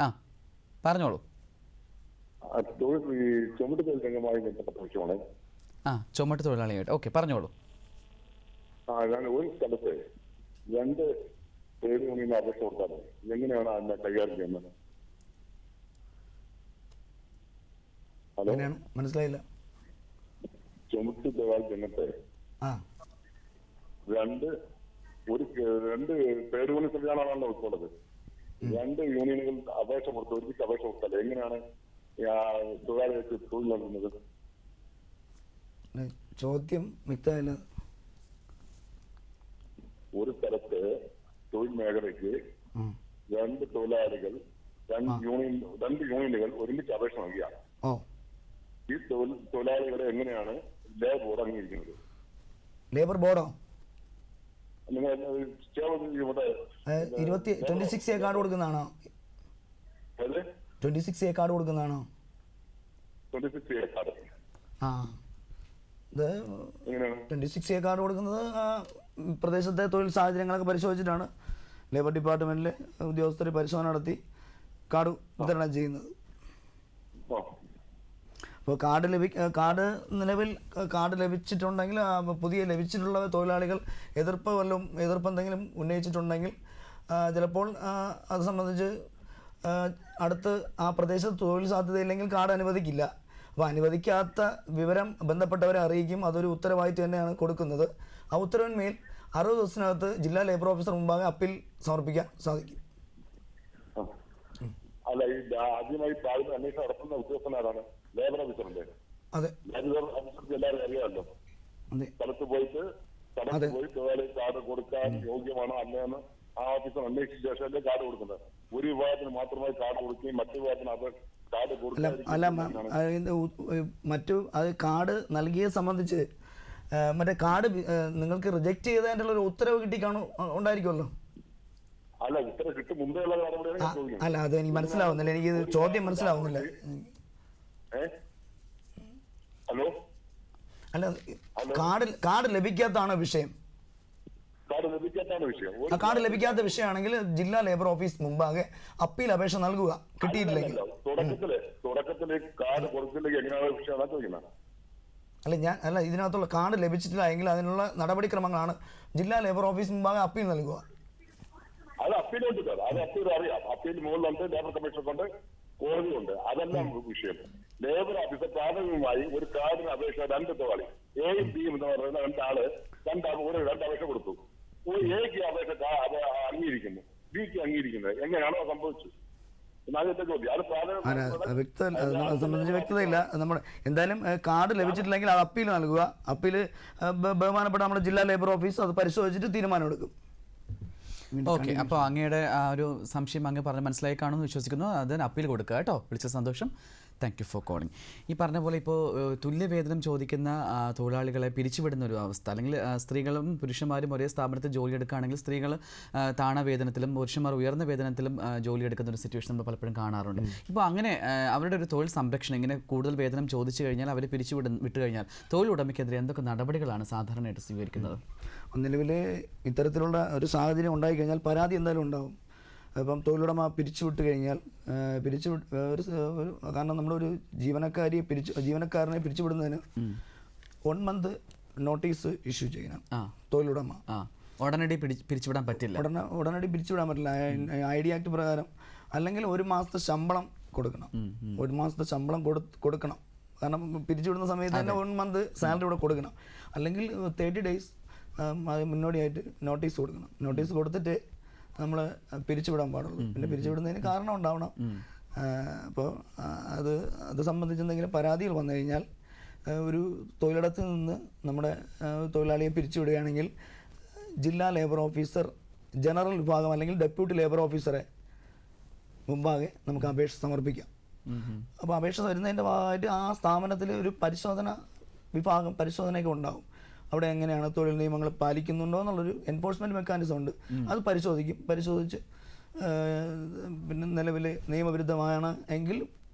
ആ, പറഞ്ഞോളൂ. ചുമട്ട് തൊഴിലാളിയായിട്ട്. ഓക്കെ, പറഞ്ഞോളൂ. ഒരു സ്ഥലത്ത് 2 ട്രേഡ് യൂണിയൻ അപേക്ഷ കൊടുത്താൽ എങ്ങനെയാണ് അതിനെ കൈകാര്യം ചെയ്യുന്നത്? ഹലോ, മനസ്സിലായില്ല. ചുമട്ട് തൊഴിലാളി രംഗത്ത് 2 ട്രേഡ് യൂണിയൻ സംവിധാനമാണല്ലോ ഉൾക്കൊള്ളത്. 2 യൂണിയനുകൾ അപേക്ഷ കൊടുത്ത് ഒരുമിച്ച് അപേക്ഷ കൊടുത്താൽ എങ്ങനെയാണ് തൊഴിലാളികൾക്ക് തൊഴിൽ നൽകുന്നത്? ചോദ്യം വ്യക്തമല്ല. ഒരു സ്ഥലത്ത് തൊഴിൽ മേഖലയ്ക്ക് രണ്ട് തൊഴിലാളികൾ രണ്ട് യൂണിയനുകൾ ഒരുമിച്ച് അപേക്ഷ നൽകിയാണ്. ഈ തൊഴിലാളികളെ എങ്ങനെയാണ് ലേബർ ബോർഡ് അംഗീകരിക്കുന്നത്? ലേബർ ബോർഡോ? നിങ്ങൾ 26A കാർഡ് കൊടുക്കുന്നതാണോ? 26A കാർഡ് കൊടുക്കുന്നതാണോ? 26A card. ആ, ഇത് 26A കാർഡ് കൊടുക്കുന്നത് പ്രദേശത്തെ തൊഴിൽ സാഹചര്യങ്ങളൊക്കെ പരിശോധിച്ചിട്ടാണ് ലേബർ ഡിപ്പാർട്ട്മെന്റിലെ ഉദ്യോഗസ്ഥർ പരിശോധന നടത്തി കാർഡ് വിതരണം ചെയ്യുന്നത്. അപ്പോൾ നിലവിൽ കാർഡ് ലഭിച്ചിട്ടുണ്ടെങ്കിൽ പുതിയ ലഭിച്ചിട്ടുള്ള തൊഴിലാളികൾ എതിർപ്പെന്തെങ്കിലും ഉന്നയിച്ചിട്ടുണ്ടെങ്കിൽ ചിലപ്പോൾ അത് സംബന്ധിച്ച് അടുത്ത് ആ പ്രദേശത്ത് തൊഴിൽ സാധ്യതയില്ലെങ്കിൽ കാർഡ് അനുവദിക്കില്ല. അപ്പോൾ അനുവദിക്കാത്ത വിവരം ബന്ധപ്പെട്ടവരെ അറിയിക്കും. അതൊരു ഉത്തരവായിട്ട് തന്നെയാണ് കൊടുക്കുന്നത്. ആ ഉത്തരവിന്മേൽ 60 ദിവസത്തിനകത്ത് ജില്ലാ ലേബർ ഓഫീസർ മുമ്പാകെ അപ്പീൽ സമർപ്പിക്കാൻ സാധിക്കും. അല്ല, ഈ ആദ്യമായി അന്വേഷണം നടത്തുന്ന ഉദ്യോഗസ്ഥനാണ് ലേബർ ഓഫീസറിന്റെ. അതെ, ലേബർ ഓഫീസർക്ക് എല്ലാവരും അറിയാമല്ലോ. സ്ഥലത്ത് പോയി തൊഴിലാളി കാർഡ് കൊടുക്കാൻ യോഗ്യമാണോ അല്ലയെന്ന് ആ ഓഫീസർ അന്വേഷിച്ച ശേഷമല്ലേ കാർഡ് കൊടുക്കുന്നത്. ഒരു വിഭാഗത്തിന് മാത്രമായി കാർഡ് കൊടുക്കുകയും മറ്റു വിഭാഗത്തിന് കാർഡ് അത് കാർഡ് നൽകിയെ സംബന്ധിച്ച് മറ്റേ കാർഡ് നിങ്ങൾക്ക് റിജക്ട് ചെയ്തതിൻ്റെ ഒരു ഉത്തരവ് ഉണ്ടായിരിക്കുമല്ലോ. അല്ല, ഉത്തരവ് കിട്ടും മുമ്പേ ഉള്ള നടപടിയാണ്. അല്ല, അത് എനിക്ക് മനസ്സിലാവുന്നില്ല. എനിക്ക് ചോദ്യം മനസ്സിലാവുന്നില്ല. ഹലോ, അല്ല, കാർഡ് ലഭിക്കാത്തതാണ് വിഷയം. ആ കാർഡ് ലഭിക്കാത്ത വിഷയമാണെങ്കിൽ ജില്ലാ ലേബർ ഓഫീസ് മുമ്പാകെ അപ്പീൽ അപേക്ഷ നൽകുക. കിട്ടിയിട്ടില്ലെങ്കിൽ അല്ല ഇതിനകത്തുള്ള കാർഡ് ലഭിച്ചിട്ടില്ല എങ്കിൽ അതിനുള്ള നടപടിക്രമങ്ങളാണ് ജില്ലാ ലേബർ ഓഫീസ് മുമ്പാകെ അപ്പീൽ നൽകുക. അത് അപ്പീലുണ്ട് സാർ, അത് അപ്പീൽ അറിയാം. അപ്പീൽ മുകളിലുണ്ട്, ലേബർ കമ്മീഷനുണ്ട്, കോടതിയുണ്ട്. അതെല്ലാം വിഷയം. ലേബർ ഓഫീസർ പ്രാഥമികമായി ഒരു കാർഡിന് അപേക്ഷ 2 തൊഴിലാളി എയും ബിയും എന്ന് പറയുന്ന രണ്ട് അപേക്ഷ കൊടുത്തു. എക്ക് അപേക്ഷ അംഗീകരിക്കുന്നു, ബിക്ക് അംഗീകരിക്കുന്നത്. എങ്ങനെയാണോ സംഭവിച്ചത്? സംബന്ധിച്ച് വ്യക്തതയില്ല. നമ്മൾ എന്തായാലും കാർഡ് ലഭിച്ചിട്ടില്ലെങ്കിൽ അത് അപ്പീൽ നൽകുക. അപ്പീൽ ബഹുമാനപ്പെട്ട നമ്മുടെ ജില്ലാ ലേബർ ഓഫീസ് അത് പരിശോധിച്ചിട്ട് തീരുമാനമെടുക്കും. ഓക്കെ, അപ്പോൾ അങ്ങയുടെ ആ ഒരു സംശയം അങ്ങ് പറഞ്ഞ് മനസ്സിലായി കാണുമെന്ന് വിശ്വസിക്കുന്നു. അതിന് അപ്പീൽ കൊടുക്കുക കേട്ടോ. വിളിച്ച സന്തോഷം. Thank you for calling. ഈ പറഞ്ഞ പോലെ ഇപ്പോൾ തുല്യവേതനം ചോദിക്കുന്ന തൊഴിലാളികളെ പിരിച്ചുവിടുന്ന ഒരു അവസ്ഥ, അല്ലെങ്കിൽ സ്ത്രീകളും പുരുഷന്മാരും ഒരേ സ്ഥാപനത്തിൽ ജോലിയെടുക്കുകയാണെങ്കിൽ സ്ത്രീകൾ താണ വേതനത്തിലും പുരുഷന്മാർ ഉയർന്ന വേതനത്തിലും ജോലിയെടുക്കുന്ന ഒരു സിറ്റുവേഷൻ നമ്മൾ പലപ്പോഴും കാണാറുണ്ട്. ഇപ്പോൾ അങ്ങനെ അവരുടെ ഒരു തൊഴിൽ സംരക്ഷണം, ഇങ്ങനെ കൂടുതൽ വേതനം ചോദിച്ചു കഴിഞ്ഞാൽ അവരെ വിട്ട് കഴിഞ്ഞാൽ തൊഴിലുടമയ്ക്കെതിരെ എന്തൊക്കെ നടപടികളാണ് സാധാരണയായിട്ട് സ്വീകരിക്കുന്നത്? നിലവിൽ ഇത്തരത്തിലുള്ള ഒരു സാഹചര്യം ഉണ്ടായിക്കഴിഞ്ഞാൽ പരാതി എന്തായാലും ഉണ്ടാവും. ഇപ്പം തൊഴിലുടമ പിരിച്ചുവിട്ട് കഴിഞ്ഞാൽ കാരണം നമ്മളൊരു ജീവനക്കാരനെ പിരിച്ചുവിടുന്നതിന് 1 month നോട്ടീസ് ഇഷ്യൂ ചെയ്യണം തൊഴിലുടമ. ഉടനടി പിരിച്ചുവിടാൻ പറ്റില്ല. ഉടനടി പിരിച്ചുവിടാൻ പറ്റില്ല. ID ആക്ട് പ്രകാരം അല്ലെങ്കിൽ 1 മാസത്തെ ശമ്പളം കൊടുക്കണം. 1 മാസത്തെ ശമ്പളം കൊടുക്കണം. കാരണം പിരിച്ചുവിടുന്ന സമയത്ത് തന്നെ 1 month സാലറി ഇവിടെ കൊടുക്കണം. അല്ലെങ്കിൽ 30 days മുന്നോടിയായിട്ട് നോട്ടീസ് കൊടുക്കണം. നോട്ടീസ് കൊടുത്തിട്ട് നമ്മൾ പിരിച്ചുവിടാൻ പാടുള്ളൂ. പിന്നെ പിരിച്ചുവിടുന്നതിന് കാരണം ഉണ്ടാവണം. അപ്പോൾ അത് സംബന്ധിച്ച് എന്തെങ്കിലും പരാതികൾ വന്നു കഴിഞ്ഞാൽ ഒരു തൊഴിലിടത്ത് നിന്ന് നമ്മുടെ തൊഴിലാളിയെ പിരിച്ചുവിടുകയാണെങ്കിൽ ജില്ലാ ലേബർ ഓഫീസർ ജനറൽ വിഭാഗം അല്ലെങ്കിൽ ഡെപ്യൂട്ടി ലേബർ ഓഫീസറെ മുമ്പാകെ നമുക്ക് അപേക്ഷ സമർപ്പിക്കാം. അപ്പോൾ അപേക്ഷ വരുന്നതിൻ്റെ ഭാഗമായിട്ട് ആ സ്ഥാപനത്തിൽ ഒരു പരിശോധനയൊക്കെ ഉണ്ടാകും. അവിടെ എങ്ങനെയാണ് തൊഴിൽ നിയമങ്ങൾ പാലിക്കുന്നുണ്ടോ എന്നുള്ളൊരു എൻഫോഴ്സ്മെൻറ്റ് മെക്കാനിസം ഉണ്ട്. അത് പരിശോധിച്ച് പിന്നെ നിലവിൽ നിയമവിരുദ്ധമാണ് എങ്കിൽ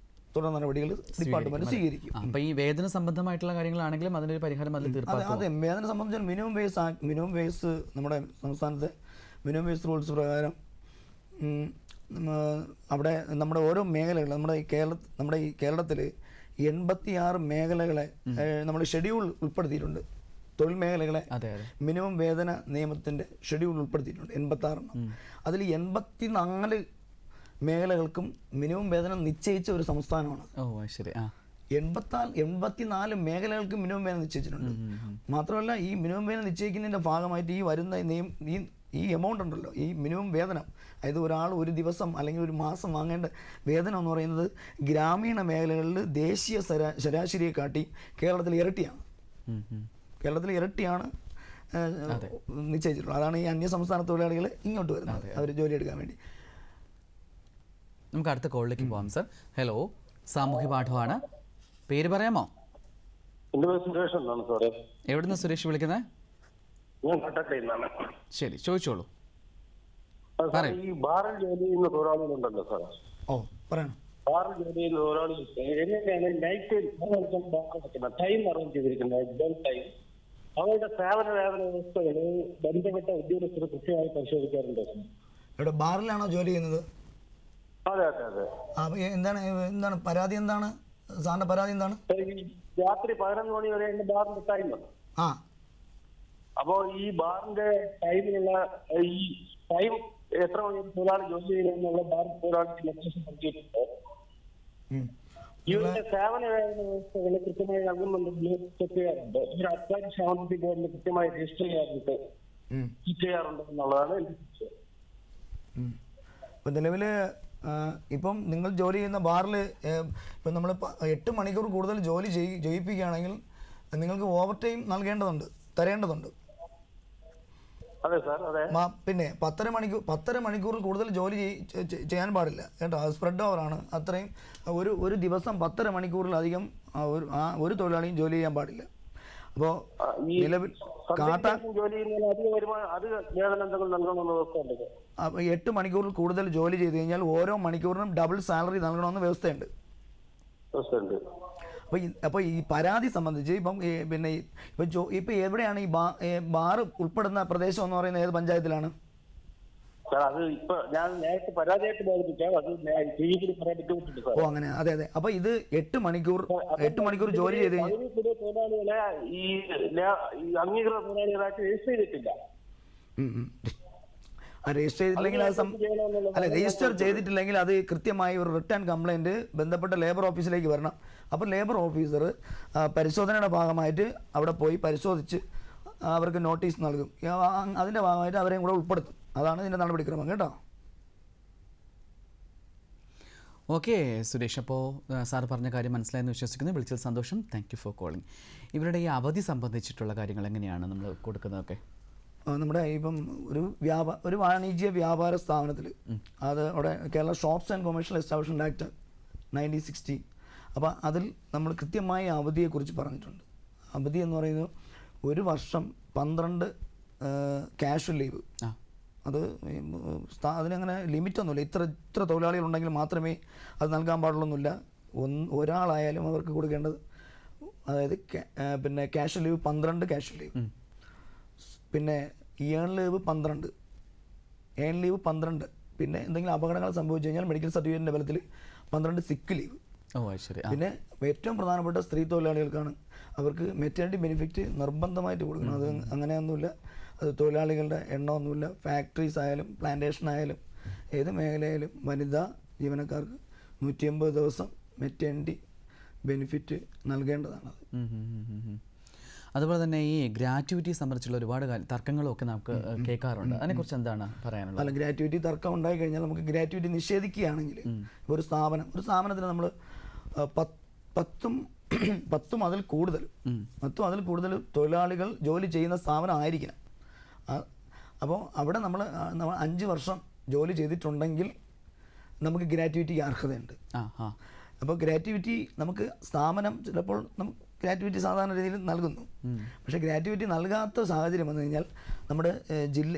തുടർ നടപടികൾ ഡിപ്പാർട്ട്മെന്റ് സ്വീകരിക്കും. അപ്പോൾ ഈ വേതന സംബന്ധമായിട്ടുള്ള കാര്യങ്ങളാണെങ്കിലും അതിനൊരു പരിഹാരം അതിൽ തീർപ്പാക്കും. അതെ, വേതന സംബന്ധിച്ചാൽ മിനിമം വേസ് നമ്മുടെ സംസ്ഥാനത്തെ മിനിമം വേസ് റൂൾസ് പ്രകാരം അവിടെ നമ്മുടെ ഓരോ മേഖലകൾ നമ്മുടെ ഈ കേരളത്തിൽ 86 മേഖലകളെ നമ്മൾ ഷെഡ്യൂൾ ഉൾപ്പെടുത്തിയിട്ടുണ്ട്. തൊഴിൽ മേഖലകളെ മിനിമം വേതന നിയമത്തിൻ്റെ ഷെഡ്യൂൾ ഉൾപ്പെടുത്തിയിട്ടുണ്ട് 86. അതിൽ 84 മേഖലകൾക്കും മിനിമം വേതനം നിശ്ചയിച്ച ഒരു സംസ്ഥാനമാണ്. 84 മേഖലകൾക്ക് മിനിമം വേതനം നിശ്ചയിച്ചിട്ടുണ്ട്. മാത്രമല്ല ഈ മിനിമം വേതനം നിശ്ചയിക്കുന്നതിൻ്റെ ഭാഗമായിട്ട് ഈ വരുന്ന ഈ എമൗണ്ട് ഉണ്ടല്ലോ, ഈ മിനിമം വേതനം, അതായത് ഒരാൾ ഒരു ദിവസം അല്ലെങ്കിൽ ഒരു മാസം വാങ്ങേണ്ട വേതനം എന്ന് പറയുന്നത് ഗ്രാമീണ മേഖലകളിൽ ദേശീയ ശരാശരിയെ കാട്ടി കേരളത്തിൽ ഇരട്ടിയാണ് നിശ്ചയിച്ചിട്ടുള്ളത്. അതാണ് ഈ അന്യസംസ്ഥാന തൊഴിലാളികൾ ഇങ്ങോട്ട് വരുന്നത് അവർ ജോലിയെടുക്കാൻ വേണ്ടി. നമുക്ക് അടുത്ത കോളിലേക്ക് പോകാം സർ. ഹലോ, സാമൂഹ്യ പാഠമാണ്. പേര് പറയാമോ? എന്റെ പേര് സുരേഷ് എന്നാണ് സാറേ. എവിടുന്ന് സുരേഷ് വിളിക്കുന്നത്? ഞാൻ കട്ടക്കയിൽ നിന്നാണ്. ശരി, ചോദിച്ചോളൂ. ഈ ബാറിൽ ജോലി ചെയ്യുന്ന തൊഴിലാളികളുണ്ടല്ലോ സാറേ. പറയണം. ബാറിൽ ജോലി ചെയ്യുന്ന തൊഴിലാളികൾ എങ്ങനെയാണ് നൈറ്റ് ടൈം അറേഞ്ച് ചെയ്തിരിക്കുന്നത്, ടൈം അവരുടെ സേവന വേതന വ്യവസ്ഥകള് ബന്ധപ്പെട്ട ഉദ്യോഗസ്ഥർ കൃത്യമായി പരിശോധിക്കാറുണ്ട്. ഇവിടെ ബാറിലാണോ ജോലി ചെയ്യുന്നത്? അതെ അതെ അതെ. എന്താണ് പരാതി? എന്താണ് സാറിന്റെ പരാതി? എന്താണ്? രാത്രി 11 മണി വരെ ബാറിന്റെ ടൈം. അപ്പോ ഈ ബാറിന്റെ ടൈമിലുള്ള ഈ ടൈം എത്ര മണി തൊഴിലാളി ജോലി ചെയ്യുന്നുള്ള ബാർ തൊഴിലാളിക്ക് ലൊക്കേഷൻ നൽകിയിട്ടുണ്ട്. ഇവരുടെ സേവന വേതന വ്യവസ്ഥകൾ കൃത്യമായി നൽകുന്നുണ്ടെങ്കിൽ ചെക്ക് ചെയ്യാറുണ്ട്. ഇവർ അബ്കാരി ക്ഷേമനിധി ബോർഡിൽ കൃത്യമായി രജിസ്റ്റർ ചെയ്യാറുണ്ട്, ചെക്ക് ചെയ്യാറുണ്ട് എന്നുള്ളതാണ് എന്റെ സംശയം. ഇപ്പം നിലവിൽ ഇപ്പം നിങ്ങൾ ജോലി ചെയ്യുന്ന ബാറിൽ ഇപ്പം നമ്മൾ 8 മണിക്കൂർ കൂടുതൽ ജോലി ചെയ്യിപ്പിക്കുകയാണെങ്കിൽ നിങ്ങൾക്ക് ഓവർ ടൈം തരേണ്ടതുണ്ട്. അതെ സാർ, അതെ. പിന്നെ 10 മണിക്കൂറിൽ കൂടുതൽ ജോലി ചെയ്യാൻ പാടില്ല കേട്ടോ. അത് സ്പ്രെഡ് ഓവറാണ്. അത്രയും ഒരു ദിവസം 10 മണിക്കൂറിലധികം ഒരു തൊഴിലാളിയും ജോലി ചെയ്യാൻ പാടില്ല. അപ്പോൾ നിലവിൽ ജോലി അത് വേതനം നൽകണമെന്ന വ്യവസ്ഥയുണ്ട്. 8 മണിക്കൂറിൽ കൂടുതൽ ജോലി ചെയ്ത് കഴിഞ്ഞാൽ ഓരോ മണിക്കൂറിനും ഡബിൾ സാലറി നൽകണമെന്ന് വ്യവസ്ഥയുണ്ട്. അപ്പോൾ ഈ പരാതി സംബന്ധിച്ച് ഇപ്പം എവിടെയാണ് ഈ ബാർ ഉൾപ്പെടുന്ന പ്രദേശം എന്ന് പറയുന്നത്? ഏത് പഞ്ചായത്തിലാണ്? അത് ഇപ്പൊ ഞാൻ നേരത്തെ പരാതിയായിട്ട് ബോധിപ്പിക്കാം. അത് വിട്ടുവിട്ടിട്ടുണ്ട്. ഓ അങ്ങനെ, അതെ അതെ. അപ്പൊ ഇത് 8 മണിക്കൂർ ജോലി ചെയ്ത് തൊഴിലാളികളെ ഈ അംഗീകൃത തൊഴിലാളികളായിട്ട് രജിസ്റ്റർ ചെയ്തിട്ടില്ല. രജിസ്റ്റർ ചെയ്തിട്ടില്ലെങ്കിൽ അത് കൃത്യമായി ഒരു റിട്ടേൺ കംപ്ലൈൻറ്റ് ബന്ധപ്പെട്ട ലേബർ ഓഫീസിലേക്ക് വരണം. അപ്പോൾ ലേബർ ഓഫീസർ പരിശോധനയുടെ ഭാഗമായിട്ട് അവിടെ പോയി പരിശോധിച്ച് അവർക്ക് നോട്ടീസ് നൽകും. അതിൻ്റെ ഭാഗമായിട്ട് അവരെയും കൂടെ ഉൾപ്പെടുത്തും. അതാണ് ഇതിൻ്റെ നടപടിക്രമം കേട്ടോ. ഓക്കെ സുരേഷ്, അപ്പോൾ സാർ പറഞ്ഞ കാര്യം മനസ്സിലായെന്ന് വിശ്വസിക്കുന്നു. വിളിച്ചത് സന്തോഷം. Thank you for calling. ഇവരുടെ ഈ അവധി സംബന്ധിച്ചിട്ടുള്ള കാര്യങ്ങൾ എങ്ങനെയാണ് നമ്മൾ കൊടുക്കുന്നതൊക്കെ? നമ്മുടെ ഇപ്പം ഒരു വാണിജ്യ വ്യാപാര സ്ഥാപനത്തിൽ അത് അവിടെ Kerala shops and commercial establishment act 1960. അപ്പോൾ അതിൽ നമ്മൾ കൃത്യമായ അവധിയെക്കുറിച്ച് പറഞ്ഞിട്ടുണ്ട്. അവധി എന്ന് പറയുന്നത് 1 വർഷം 12 ക്യാഷ്വൽ ലീവ്. അത് അതിനങ്ങനെ ലിമിറ്റൊന്നുമില്ല. ഇത്ര തൊഴിലാളികളുണ്ടെങ്കിൽ മാത്രമേ അത് നൽകാൻ പാടുള്ളൊന്നുമില്ല. ഒരാളായാലും അവർക്ക് കൊടുക്കേണ്ടത്, അതായത് പിന്നെ ക്യാഷ്വൽ ലീവ് 12 ക്യാഷ്വൽ ലീവ്, പിന്നെ ഏൺ ലീവ് 12, പിന്നെ എന്തെങ്കിലും അപകടങ്ങൾ സംഭവിച്ചു കഴിഞ്ഞാൽ മെഡിക്കൽ സർട്ടിഫിക്കറ്റിൻ്റെ ബലത്തിൽ 12 സിക്ക് ലീവ്. പിന്നെ ഏറ്റവും പ്രധാനപ്പെട്ട സ്ത്രീ തൊഴിലാളികൾക്കാണ് അവർക്ക് മെറ്റേണിറ്റി ബെനിഫിറ്റ് നിർബന്ധമായിട്ട് കൊടുക്കണം. അത് അങ്ങനെയൊന്നുമില്ല. അത് തൊഴിലാളികളുടെ എണ്ണമൊന്നുമില്ല. ഫാക്ടറീസ് ആയാലും പ്ലാന്റേഷൻ ആയാലും ഏത് മേഖലയായാലും വനിതാ ജീവനക്കാർക്ക് 180 ദിവസം മെറ്റേണിറ്റി ബെനിഫിറ്റ് നൽകേണ്ടതാണത്. അതുപോലെ തന്നെ ഈ ഗ്രാറ്റുവിറ്റി സംബന്ധിച്ചുള്ള ഒരുപാട് തർക്കങ്ങളൊക്കെ നമുക്ക് കേൾക്കാറുണ്ട്. അതിനെക്കുറിച്ച് എന്താണ് പറയാനുള്ളത്? അല്ല, ഗ്രാറ്റുവിറ്റി തർക്കം ഉണ്ടായി കഴിഞ്ഞാൽ നമുക്ക് ഗ്രാറ്റുവിറ്റി നിഷേധിക്കുകയാണെങ്കിൽ ഒരു സ്ഥാപനത്തിന് നമ്മൾ 10 അതിൽ കൂടുതൽ തൊഴിലാളികൾ ജോലി ചെയ്യുന്ന സ്ഥാപനം ആയിരിക്കണം. അപ്പോൾ അവിടെ നമ്മൾ 5 വർഷം ജോലി ചെയ്തിട്ടുണ്ടെങ്കിൽ നമുക്ക് ഗ്രാറ്റുവിറ്റിക്ക് അർഹതയുണ്ട്. അപ്പോൾ ഗ്രാറ്റുവിറ്റി നമുക്ക് സ്ഥാപനം ചിലപ്പോൾ നമുക്ക് ഗ്രാറ്റുവിറ്റി സാധാരണ രീതിയിൽ നൽകുന്നു. പക്ഷേ ഗ്രാറ്റുവിറ്റി നൽകാത്ത സാഹചര്യം വന്നു കഴിഞ്ഞാൽ നമ്മുടെ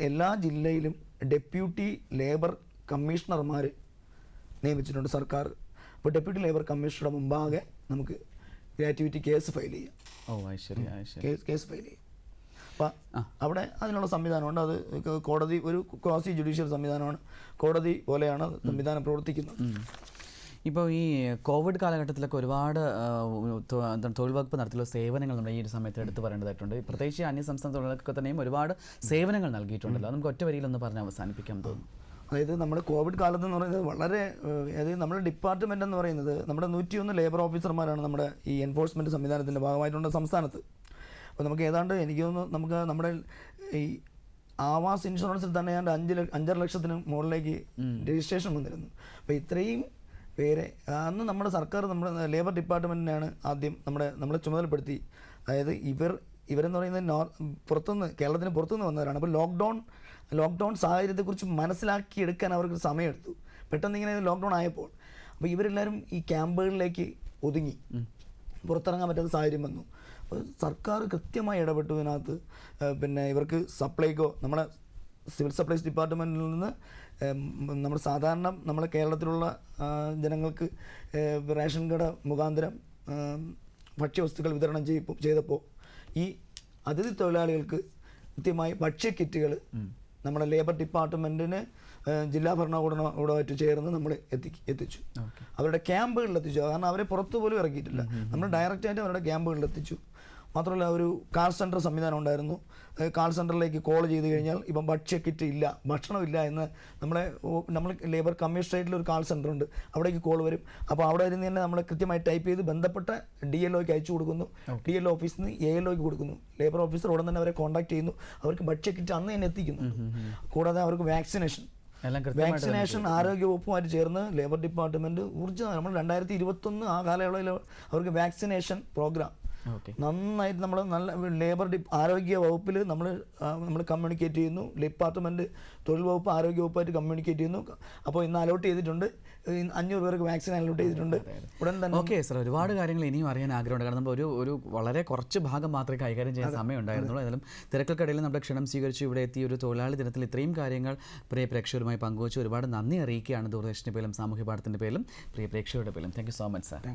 എല്ലാ ജില്ലയിലും ഡെപ്യൂട്ടി ലേബർ കമ്മീഷണർമാർ നിയമിച്ചിട്ടുണ്ട് സർക്കാർ. അപ്പോൾ ഡെപ്യൂട്ടി ലേബർ കമ്മീഷണറുടെ മുമ്പാകെ നമുക്ക് ഗ്രാറ്റുവിറ്റി കേസ് ഫയൽ ചെയ്യാം. കേസ് ഫയൽ ചെയ്യാം. അപ്പോൾ അവിടെ അതിനുള്ള സംവിധാനമുണ്ട്. അത് കോടതി, ഒരു ക്വാസി ജുഡീഷ്യൽ സംവിധാനമാണ്. കോടതി പോലെയാണ് സംവിധാനം പ്രവർത്തിക്കുന്നത്. ഇപ്പോൾ ഈ കോവിഡ് കാലഘട്ടത്തിലൊക്കെ ഒരുപാട് തൊഴിൽ വകുപ്പ് നടത്തിയുള്ള സേവനങ്ങൾ നമ്മുടെ ഈ ഒരു സമയത്ത് എടുത്ത് പറയേണ്ടതായിട്ടുണ്ട്. പ്രത്യേകിച്ച് അന്യസംസ്ഥാന തൊഴിലാളികൾക്ക് തന്നെയും ഒരുപാട് സേവനങ്ങൾ നൽകിയിട്ടുണ്ടല്ലോ. നമുക്ക് ഒറ്റ വരിയിലൊന്ന് പറഞ്ഞ് അവസാനിപ്പിക്കാൻ തോന്നുന്നു. അതായത് നമ്മുടെ കോവിഡ് കാലത്ത് എന്ന് പറയുന്നത് വളരെ, അതായത് നമ്മുടെ ഡിപ്പാർട്ട്മെൻറ്റ് എന്ന് പറയുന്നത് നമ്മുടെ 101 ലേബർ ഓഫീസർമാരാണ് നമ്മുടെ ഈ എൻഫോഴ്സ്മെൻറ്റ് സംവിധാനത്തിൻ്റെ ഭാഗമായിട്ടുണ്ട് സംസ്ഥാനത്ത്. അപ്പോൾ നമുക്ക് ഏതാണ്ട് എനിക്ക് തോന്നുന്നു നമുക്ക് നമ്മുടെ ഈ ആവാസ് ഇൻഷുറൻസിൽ തന്നെ ഏതാണ്ട് 5.5 ലക്ഷത്തിന് മുകളിലേക്ക് രജിസ്ട്രേഷൻ വന്നിരുന്നു. അപ്പോൾ ഇത്രയും പേരെ അന്ന് നമ്മുടെ സർക്കാർ, നമ്മുടെ ലേബർ ഡിപ്പാർട്ട്മെൻറ്റിനാണ് ആദ്യം നമ്മളെ ചുമതലപ്പെടുത്തി. അതായത് ഇവരെന്ന് പറയുന്നത് കേരളത്തിന് പുറത്തുനിന്ന് വന്നവരാണ്. അപ്പോൾ ലോക്ക്ഡൗൺ സാഹചര്യത്തെക്കുറിച്ച് മനസ്സിലാക്കിയെടുക്കാൻ അവർക്ക് സമയമെടുത്തു. പെട്ടെന്ന് ഇങ്ങനെ ലോക്ക്ഡൗൺ ആയപ്പോൾ അപ്പോൾ ഇവരെല്ലാവരും ഈ ക്യാമ്പുകളിലേക്ക് ഒതുങ്ങി, പുറത്തിറങ്ങാൻ പറ്റാത്ത സാഹചര്യം വന്നു. അപ്പോൾ സർക്കാർ കൃത്യമായി ഇടപെട്ടു ഇതിനകത്ത്. പിന്നെ ഇവർക്ക് സപ്ലൈകോ, നമ്മുടെ സിവിൽ സപ്ലൈസ് ഡിപ്പാർട്ട്മെൻറ്റിൽ നിന്ന് നമ്മുടെ സാധാരണ നമ്മളെ കേരളത്തിലുള്ള ജനങ്ങൾക്ക് റേഷൻ കട മുഖാന്തരം ഭക്ഷ്യവസ്തുക്കൾ വിതരണം ചെയ്തപ്പോൾ ഈ അതിഥി തൊഴിലാളികൾക്ക് കൃത്യമായി ഭക്ഷ്യ കിറ്റുകൾ നമ്മുടെ ലേബർ ഡിപ്പാർട്ട്മെൻറ്റിന് ജില്ലാ ഭരണകൂടമായിട്ട് ചേർന്ന് നമ്മൾ എത്തിച്ചു. അവരുടെ ക്യാമ്പുകളിൽ എത്തിച്ചു. കാരണം അവരെ പുറത്തു പോലും ഇറക്കിയിട്ടില്ല. നമ്മൾ ഡയറക്റ്റായിട്ട് അവരുടെ ക്യാമ്പുകളിൽ എത്തിച്ചു. മാത്രമല്ല ഒരു കാൾ സെൻറ്റർ സംവിധാനം ഉണ്ടായിരുന്നു. കാൾ സെൻറ്ററിലേക്ക് കോൾ ചെയ്ത് കഴിഞ്ഞാൽ ഇപ്പം ഭക്ഷ്യ കിറ്റ് ഇല്ല, ഭക്ഷണമില്ല എന്ന് നമ്മൾ ലേബർ കമ്മീഷണറേറ്റിൽ ഒരു കാൾ സെൻറ്റർ ഉണ്ട്, അവിടേക്ക് കോൾ വരും. അപ്പോൾ അവിടെ ഇരുന്ന് തന്നെ നമ്മൾ കൃത്യമായി ടൈപ്പ് ചെയ്ത് ബന്ധപ്പെട്ട DLOയ്ക്ക് അയച്ചു കൊടുക്കുന്നു. DLO ഓഫീസിൽ നിന്ന് ALOയ്ക്ക് കൊടുക്കുന്നു. ലേബർ ഓഫീസർ ഉടൻ തന്നെ അവരെ കോൺടാക്ട് ചെയ്യുന്നു. അവർക്ക് ഭക്ഷ്യ കിറ്റ് അന്ന് തന്നെ എത്തിക്കുന്നു. കൂടാതെ അവർക്ക് വാക്സിനേഷൻ ആരോഗ്യവകുപ്പുമായിട്ട് ചേർന്ന് ലേബർ ഡിപ്പാർട്ട്മെൻറ്റ് ഊർജ്ജം നമ്മൾ 2021 ആ കാലയളവിൽ അവർക്ക് വാക്സിനേഷൻ പ്രോഗ്രാം നന്നായിട്ട് നമ്മൾ ലേബർ ആരോഗ്യ വകുപ്പിൽ നമ്മൾ കമ്മ്യൂണിക്കേറ്റ് ചെയ്യുന്നു. ഡിപ്പാർട്ട്മെൻറ്റ് തൊഴിൽ വകുപ്പ് ആരോഗ്യ വകുപ്പായിട്ട് കമ്മ്യൂണിക്കേറ്റ് ചെയ്യുന്നു. അപ്പോൾ ഇന്ന് അലോട്ട് ചെയ്തിട്ടുണ്ട്, 500 പേർക്ക് വാക്സിൻ അലോട്ട് ചെയ്തിട്ടുണ്ട് ഉടൻ തന്നെ. ഓക്കെ സർ, ഒരുപാട് കാര്യങ്ങൾ ഇനിയും അറിയാൻ ആഗ്രഹമുണ്ട്. കാരണം നമ്മൾ ഒരു വളരെ കുറച്ച് ഭാഗം മാത്രമേ കൈകാര്യം ചെയ്യാൻ സമയം ഉണ്ടായിരുന്നുള്ളൂ. ഏതായാലും തിരക്കൾക്കിടയിൽ നമ്മുടെ ക്ഷണം സ്വീകരിച്ച് ഇവിടെ എത്തിയ ഒരു തൊഴിലാളി ദിനത്തിൽ ഇത്രയും കാര്യങ്ങൾ പ്രിയ പ്രേക്ഷകരുമായി പങ്കുവച്ചു. ഒരുപാട് നന്ദി അറിയിക്കുകയാണ് ദൂരദർശൻ്റെ പേരിലും സാമൂഹ്യ പാഠത്തിൻ്റെ പേരിലും പ്രിയ പ്രേക്ഷകരുടെ പേരിലും. Thank you so much sir.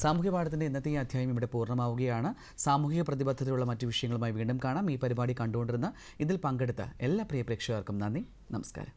സാമൂഹ്യ പാഠത്തിൻ്റെ ഇന്നത്തെ ഈ അധ്യായം ഇവിടെ പൂർണ്ണമാവുകയാണ്. സാമൂഹിക പ്രതിബദ്ധതയുള്ള മറ്റു വിഷയങ്ങളുമായി വീണ്ടും കാണാം. ഈ പരിപാടി കണ്ടുകൊണ്ടിരുന്ന ഇതിൽ പങ്കെടുത്ത എല്ലാ പ്രിയ പ്രേക്ഷകർക്കും നന്ദി, നമസ്കാരം.